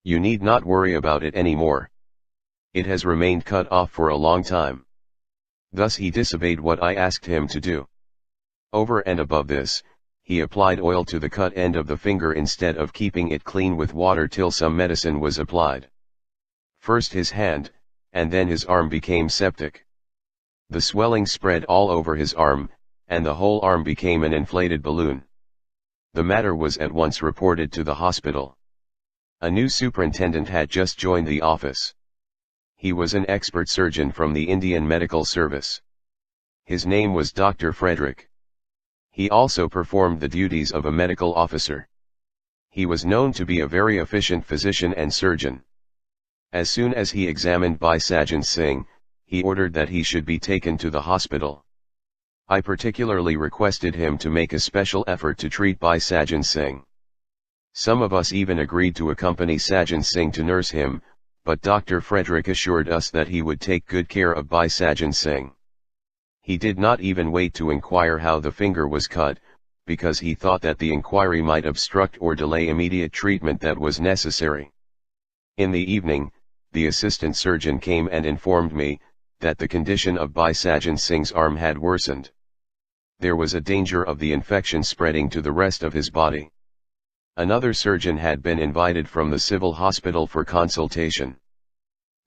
Speaker 1: You need not worry about it anymore. It has remained cut off for a long time." Thus he disobeyed what I asked him to do. Over and above this, he applied oil to the cut end of the finger instead of keeping it clean with water till some medicine was applied. First his hand, and then his arm became septic. The swelling spread all over his arm, and the whole arm became an inflated balloon. The matter was at once reported to the hospital. A new superintendent had just joined the office. He was an expert surgeon from the Indian Medical Service. His name was Dr. Frederick. He also performed the duties of a medical officer. He was known to be a very efficient physician and surgeon. As soon as he examined Bhai Sajjan Singh, he ordered that he should be taken to the hospital. I particularly requested him to make a special effort to treat Bhai Sajjan Singh. Some of us even agreed to accompany Sajjan Singh to nurse him, but Dr. Frederick assured us that he would take good care of Bhai Sajjan Singh. He did not even wait to inquire how the finger was cut, because he thought that the inquiry might obstruct or delay immediate treatment that was necessary. In the evening, the assistant surgeon came and informed me that the condition of Bhai Sajjan Singh's arm had worsened. There was a danger of the infection spreading to the rest of his body. Another surgeon had been invited from the civil hospital for consultation.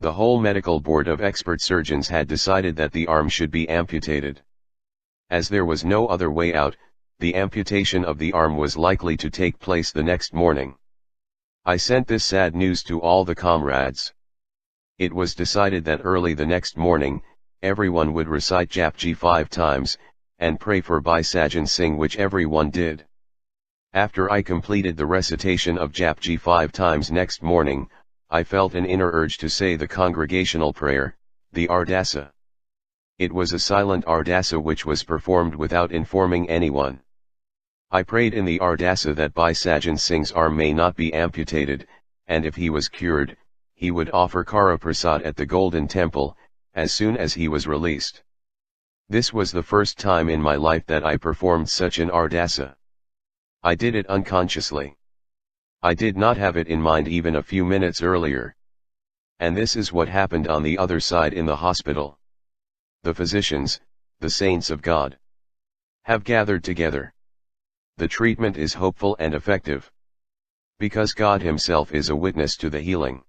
Speaker 1: The whole medical board of expert surgeons had decided that the arm should be amputated. As there was no other way out, the amputation of the arm was likely to take place the next morning. I sent this sad news to all the comrades. It was decided that early the next morning, everyone would recite Japji 5 times, and pray for Bhai Sajjan Singh, which everyone did. After I completed the recitation of Japji 5 times next morning, I felt an inner urge to say the congregational prayer, the Ardasa. It was a silent Ardasa which was performed without informing anyone. I prayed in the Ardasa that Bhai Sajjan Singh's arm may not be amputated, and if he was cured, he would offer Kara Prasad at the Golden Temple, as soon as he was released. This was the first time in my life that I performed such an Ardasa. I did it unconsciously. I did not have it in mind even a few minutes earlier. And this is what happened on the other side in the hospital. The physicians, the saints of God, have gathered together. The treatment is hopeful and effective. Because God Himself is a witness to the healing.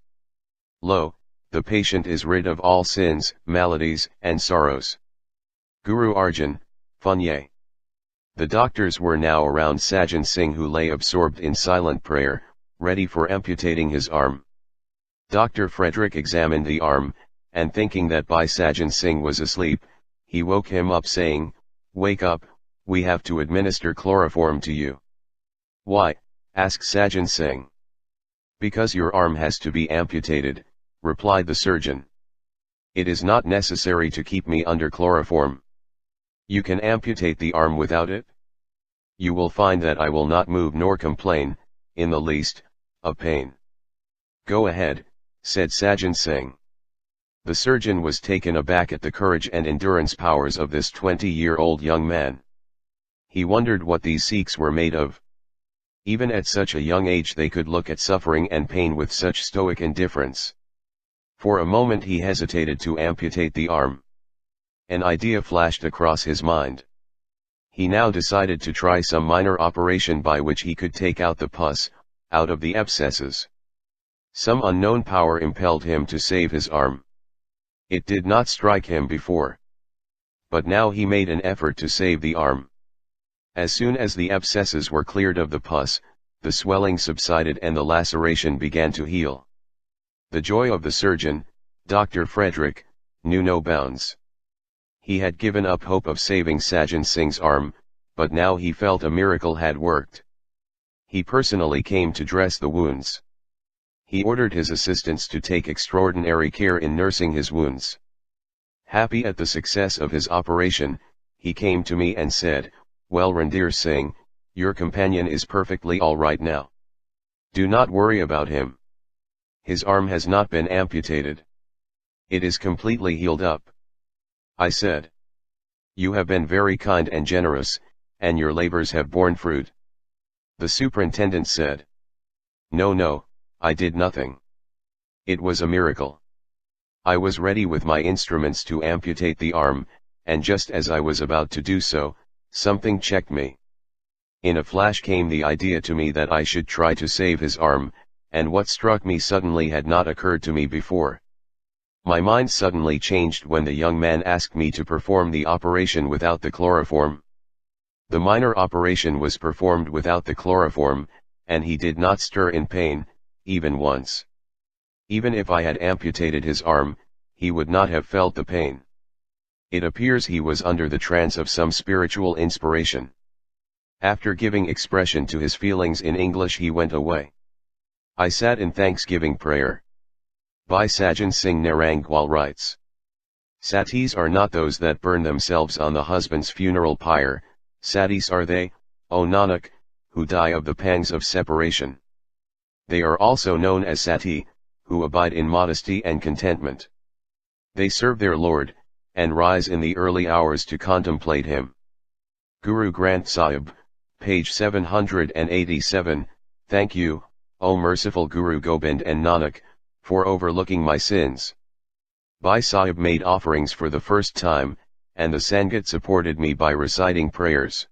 Speaker 1: Lo, the patient is rid of all sins, maladies, and sorrows. Guru Arjan, Funye. The doctors were now around Sajan Singh, who lay absorbed in silent prayer, ready for amputating his arm. Dr. Frederick examined the arm, and thinking that Bhai Sajan Singh was asleep, he woke him up saying, "Wake up, we have to administer chloroform to you." "Why?" asked Sajan Singh. "Because your arm has to be amputated," replied the surgeon. "It is not necessary to keep me under chloroform. You can amputate the arm without it. You will find that I will not move nor complain, in the least, of pain." "Go ahead," said Sajan Singh. The surgeon was taken aback at the courage and endurance powers of this 20-year-old young man. He wondered what these Sikhs were made of. Even at such a young age they could look at suffering and pain with such stoic indifference. For a moment he hesitated to amputate the arm. An idea flashed across his mind. He now decided to try some minor operation by which he could take out the pus, out of the abscesses. Some unknown power impelled him to save his arm. It did not strike him before. But now he made an effort to save the arm. As soon as the abscesses were cleared of the pus, the swelling subsided and the laceration began to heal. The joy of the surgeon, Dr. Frederick, knew no bounds. He had given up hope of saving Sajan Singh's arm, but now he felt a miracle had worked. He personally came to dress the wounds. He ordered his assistants to take extraordinary care in nursing his wounds. Happy at the success of his operation, he came to me and said, "Well, Randir Singh, your companion is perfectly all right now. Do not worry about him. His arm has not been amputated. It is completely healed up." I said, "You have been very kind and generous, and your labors have borne fruit." The superintendent said, No, I did nothing. It was a miracle. I was ready with my instruments to amputate the arm, and just as I was about to do so, something checked me. In a flash came the idea to me that I should try to save his arm, and what struck me suddenly had not occurred to me before. My mind suddenly changed when the young man asked me to perform the operation without the chloroform. The minor operation was performed without the chloroform, and he did not stir in pain, even once. Even if I had amputated his arm, he would not have felt the pain. It appears he was under the trance of some spiritual inspiration. After giving expression to his feelings in English, he went away. I sat in thanksgiving prayer. Bhai Sajan Singh Narangwal writes, "Satis are not those that burn themselves on the husband's funeral pyre, satis are they, O Nanak, who die of the pangs of separation. They are also known as sati, who abide in modesty and contentment. They serve their Lord, and rise in the early hours to contemplate him." Guru Granth Sahib, page 787, "Thank you, O merciful Guru Gobind and Nanak, for overlooking my sins. Bhai Sahib made offerings for the first time, and the Sangat supported me by reciting prayers.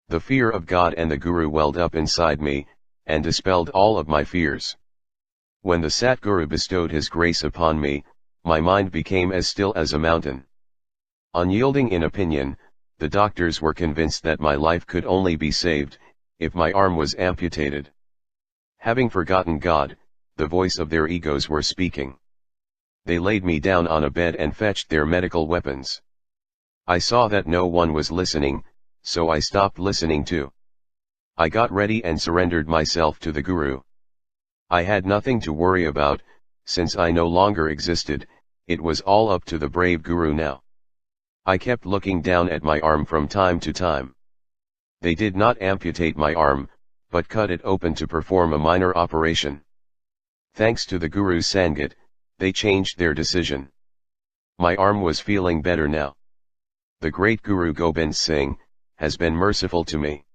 Speaker 1: The fear of God and the Guru welled up inside me, and dispelled all of my fears. When the Satguru bestowed his grace upon me, my mind became as still as a mountain. Unyielding in opinion, the doctors were convinced that my life could only be saved, if my arm was amputated. Having forgotten God, the voice of their egos were speaking. They laid me down on a bed and fetched their medical weapons. I saw that no one was listening, so I stopped listening too. I got ready and surrendered myself to the Guru. I had nothing to worry about, since I no longer existed. It was all up to the brave Guru now. I kept looking down at my arm from time to time. They did not amputate my arm, but cut it open to perform a minor operation. Thanks to the Guru's Sangat, they changed their decision. My arm was feeling better now. The great Guru Gobind Singh has been merciful to me."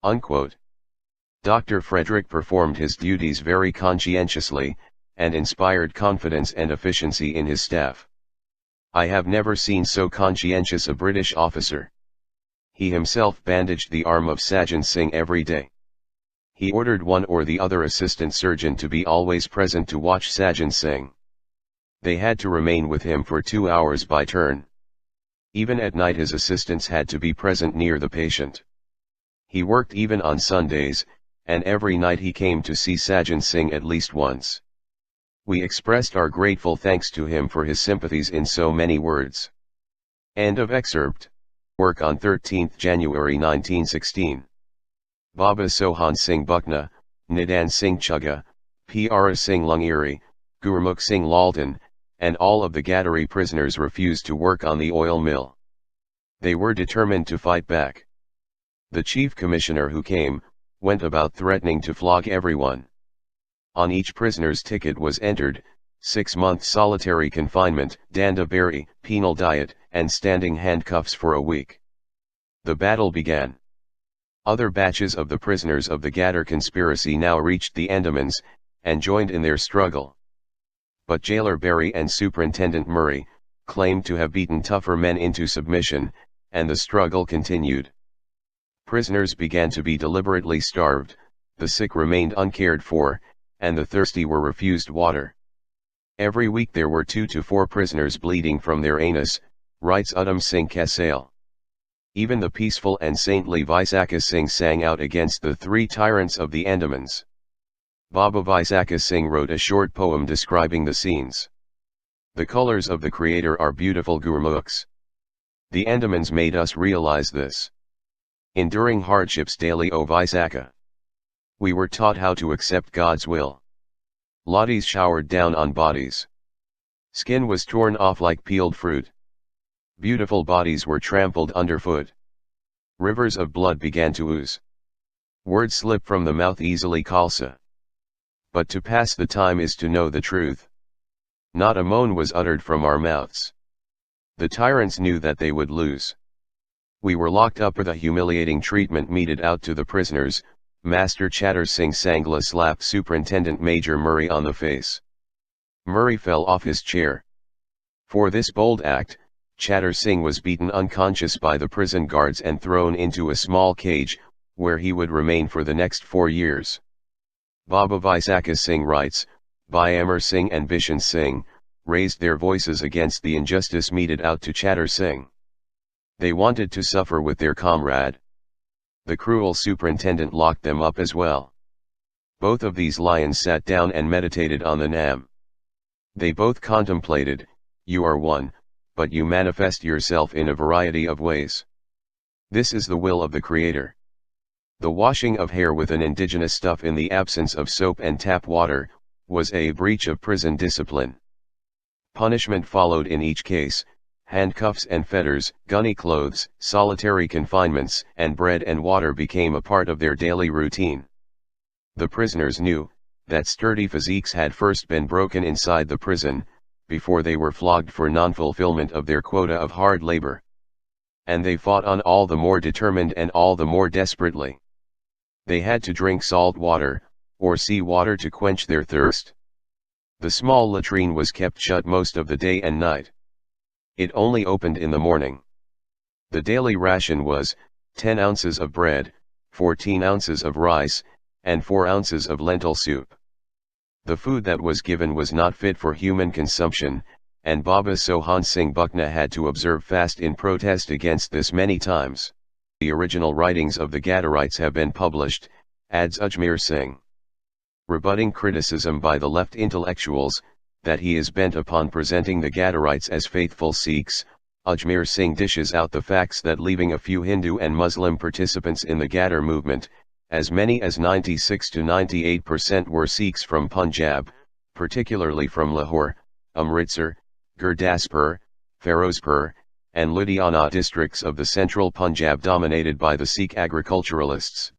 Speaker 1: Unquote. Dr. Frederick performed his duties very conscientiously, and inspired confidence and efficiency in his staff. I have never seen so conscientious a British officer. He himself bandaged the arm of Sajan Singh every day. He ordered one or the other assistant surgeon to be always present to watch Sajan Singh. They had to remain with him for 2 hours by turn. Even at night his assistants had to be present near the patient. He worked even on Sundays, and every night he came to see Sajan Singh at least once. We expressed our grateful thanks to him for his sympathies in so many words. End of excerpt. Work on 13 January 1916. Baba Sohan Singh Buckna, Nidan Singh Chugga, Pyara Singh Lungiri, Gurmukh Singh Laltan, and all of the Ghadari prisoners refused to work on the oil mill. They were determined to fight back. The chief commissioner who came, went about threatening to flog everyone. On each prisoner's ticket was entered, 6-month solitary confinement, danda bari, penal diet, and standing handcuffs for a week. The battle began. Other batches of the prisoners of the Ghadar conspiracy now reached the Andamans, and joined in their struggle. But jailer Berry and Superintendent Murray, claimed to have beaten tougher men into submission, and the struggle continued. Prisoners began to be deliberately starved, the sick remained uncared for, and the thirsty were refused water. Every week there were 2 to 4 prisoners bleeding from their anus, writes Udham Singh Kasail. Even the peaceful and saintly Vaisakha Singh sang out against the 3 tyrants of the Andamans. Baba Vaisakha Singh wrote a short poem describing the scenes. The colors of the Creator are beautiful Gurmukhs. The Andamans made us realize this. Enduring hardships daily, O Vaisakha. We were taught how to accept God's will. Lathis showered down on bodies. Skin was torn off like peeled fruit. Beautiful bodies were trampled underfoot. Rivers of blood began to ooze. Words slip from the mouth easily, Khalsa. But to pass the time is to know the truth. Not a moan was uttered from our mouths. The tyrants knew that they would lose. We were locked up for the humiliating treatment meted out to the prisoners. Master Chattar Singh Sangla slapped Superintendent Major Murray on the face. Murray fell off his chair. For this bold act, Chattar Singh was beaten unconscious by the prison guards and thrown into a small cage, where he would remain for the next 4 years. Baba Vaisakha Singh writes, Bhai Ajmer Singh and Bishan Singh, raised their voices against the injustice meted out to Chattar Singh. They wanted to suffer with their comrade. The cruel superintendent locked them up as well. Both of these lions sat down and meditated on the Nam. They both contemplated, you are one, but you manifest yourself in a variety of ways. This is the will of the Creator. The washing of hair with an indigenous stuff in the absence of soap and tap water, was a breach of prison discipline. Punishment followed in each case, handcuffs and fetters, gunny clothes, solitary confinements, and bread and water became a part of their daily routine. The prisoners knew, that sturdy physiques had first been broken inside the prison, before they were flogged for non-fulfillment of their quota of hard labor. And they fought on all the more determined and all the more desperately. They had to drink salt water, or sea water to quench their thirst. The small latrine was kept shut most of the day and night. It only opened in the morning. The daily ration was, 10 ounces of bread, 14 ounces of rice, and 4 ounces of lentil soup. The food that was given was not fit for human consumption, and Baba Sohan Singh Buckna had to observe fast in protest against this many times. The original writings of the Ghadarites have been published, adds Ajmer Singh. Rebutting criticism by the left intellectuals, that he is bent upon presenting the Ghadarites as faithful Sikhs, Ajmer Singh dishes out the facts that leaving a few Hindu and Muslim participants in the Ghadar movement, as many as 96 to 98% were Sikhs from Punjab, particularly from Lahore, Amritsar, Gurdaspur, Ferozpur, and Ludhiana districts of the central Punjab dominated by the Sikh agriculturalists.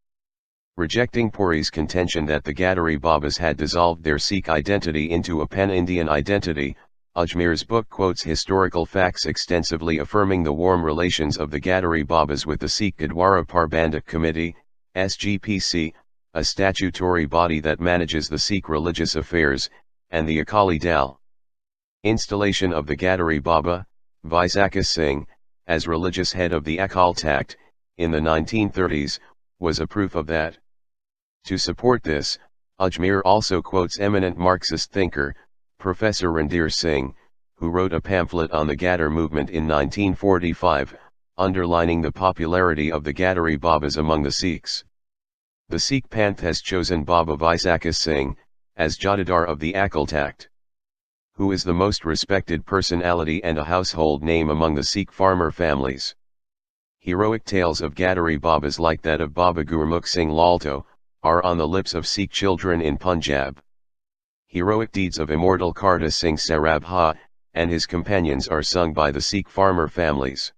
Speaker 1: Rejecting Puri's contention that the Ghadari Babas had dissolved their Sikh identity into a pan-Indian identity, Ajmer's book quotes historical facts extensively affirming the warm relations of the Ghadari Babas with the Sikh Gurdwara Parbandhak Committee, SGPC, a statutory body that manages the Sikh religious affairs, and the Akali Dal. Installation of the Ghadari Baba, Vaisakha Singh, as religious head of the Akal Takht, in the 1930s, was a proof of that. To support this, Ajmer also quotes eminent Marxist thinker, Professor Randir Singh, who wrote a pamphlet on the Ghadar movement in 1945, underlining the popularity of the Ghadari Babas among the Sikhs. The Sikh Panth has chosen Baba Bhai Ajmer Singh as Jotedar of the Akal Takht, who is the most respected personality and a household name among the Sikh farmer families. Heroic tales of Ghadari Babas like that of Baba Gurmukh Singh Lalto are on the lips of Sikh children in Punjab. Heroic deeds of immortal Karta Singh Sarabha and his companions are sung by the Sikh farmer families.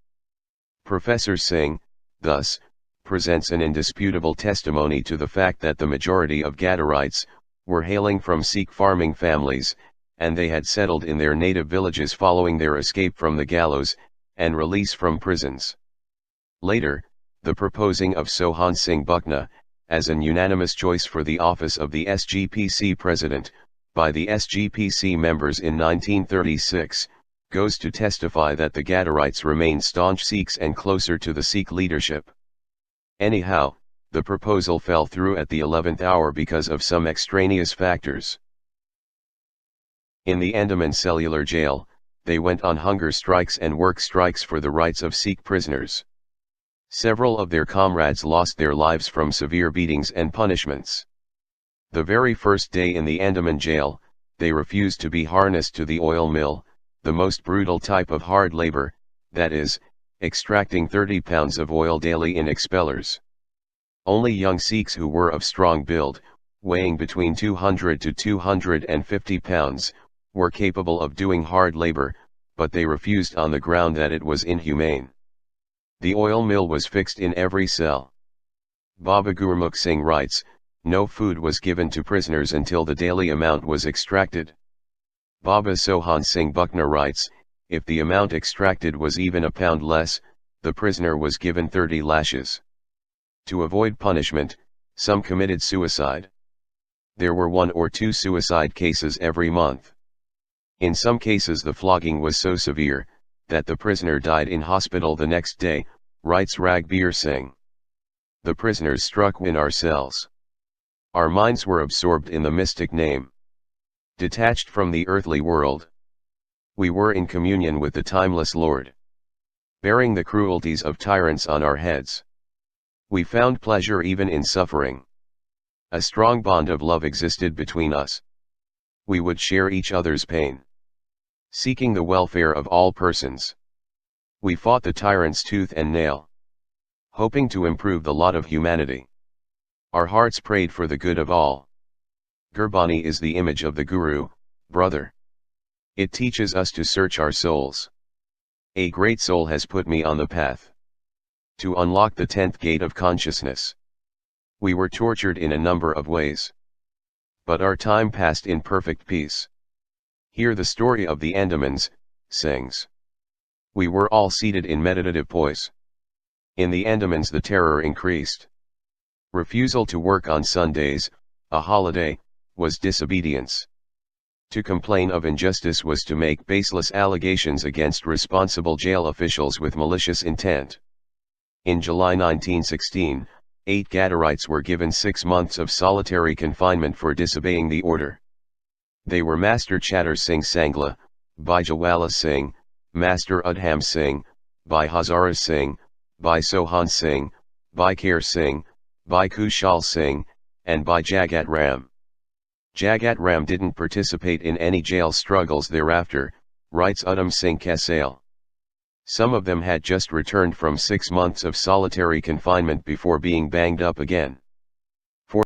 Speaker 1: Professor Singh, thus, presents an indisputable testimony to the fact that the majority of Ghadarites were hailing from Sikh farming families, and they had settled in their native villages following their escape from the gallows and release from prisons. Later, the proposing of Sohan Singh Buckna as an unanimous choice for the office of the SGPC president by the SGPC members in 1936, goes to testify that the Ghadarites remained staunch Sikhs and closer to the Sikh leadership. Anyhow, the proposal fell through at the 11th hour because of some extraneous factors. In the Andaman Cellular Jail, they went on hunger strikes and work strikes for the rights of Sikh prisoners. Several of their comrades lost their lives from severe beatings and punishments. The very first day in the Andaman jail, they refused to be harnessed to the oil mill, the most brutal type of hard labor, that is, extracting 30 pounds of oil daily in expellers. Only young Sikhs who were of strong build, weighing between 200 to 250 pounds, were capable of doing hard labor, but they refused on the ground that it was inhumane. The oil mill was fixed in every cell. Baba Gurmukh Singh writes, no food was given to prisoners until the daily amount was extracted. Baba Sohan Singh Buckna writes, if the amount extracted was even a pound less, the prisoner was given 30 lashes. To avoid punishment, some committed suicide. There were 1 or 2 suicide cases every month. In some cases the flogging was so severe that the prisoner died in hospital the next day, writes Raghbir Singh. The prisoners struck in our cells. Our minds were absorbed in the mystic name. Detached from the earthly world, we were in communion with the timeless Lord. Bearing the cruelties of tyrants on our heads, we found pleasure even in suffering. A strong bond of love existed between us. We would share each other's pain, seeking the welfare of all persons. We fought the tyrants tooth and nail, hoping to improve the lot of humanity. Our hearts prayed for the good of all. Gurbani is the image of the Guru, brother. It teaches us to search our souls. A great soul has put me on the path to unlock the 10th gate of consciousness. We were tortured in a number of ways, but our time passed in perfect peace. Hear the story of the Andamans, sings. We were all seated in meditative poise. In the Andamans the terror increased. Refusal to work on Sundays, a holiday, was disobedience. To complain of injustice was to make baseless allegations against responsible jail officials with malicious intent. In July 1916, 8 Ghadarites were given 6 months of solitary confinement for disobeying the order. They were Master Chattar Singh Sangla, Bhai Jawala Singh, Master Udham Singh, Bhai Hazara Singh, Bhai Sohan Singh, Bhai Khair Singh, Bhai Kushal Singh, and Bhai Jagat Ram. Jagat Ram didn't participate in any jail struggles thereafter, writes Udham Singh Kasail. Some of them had just returned from 6 months of solitary confinement before being banged up again.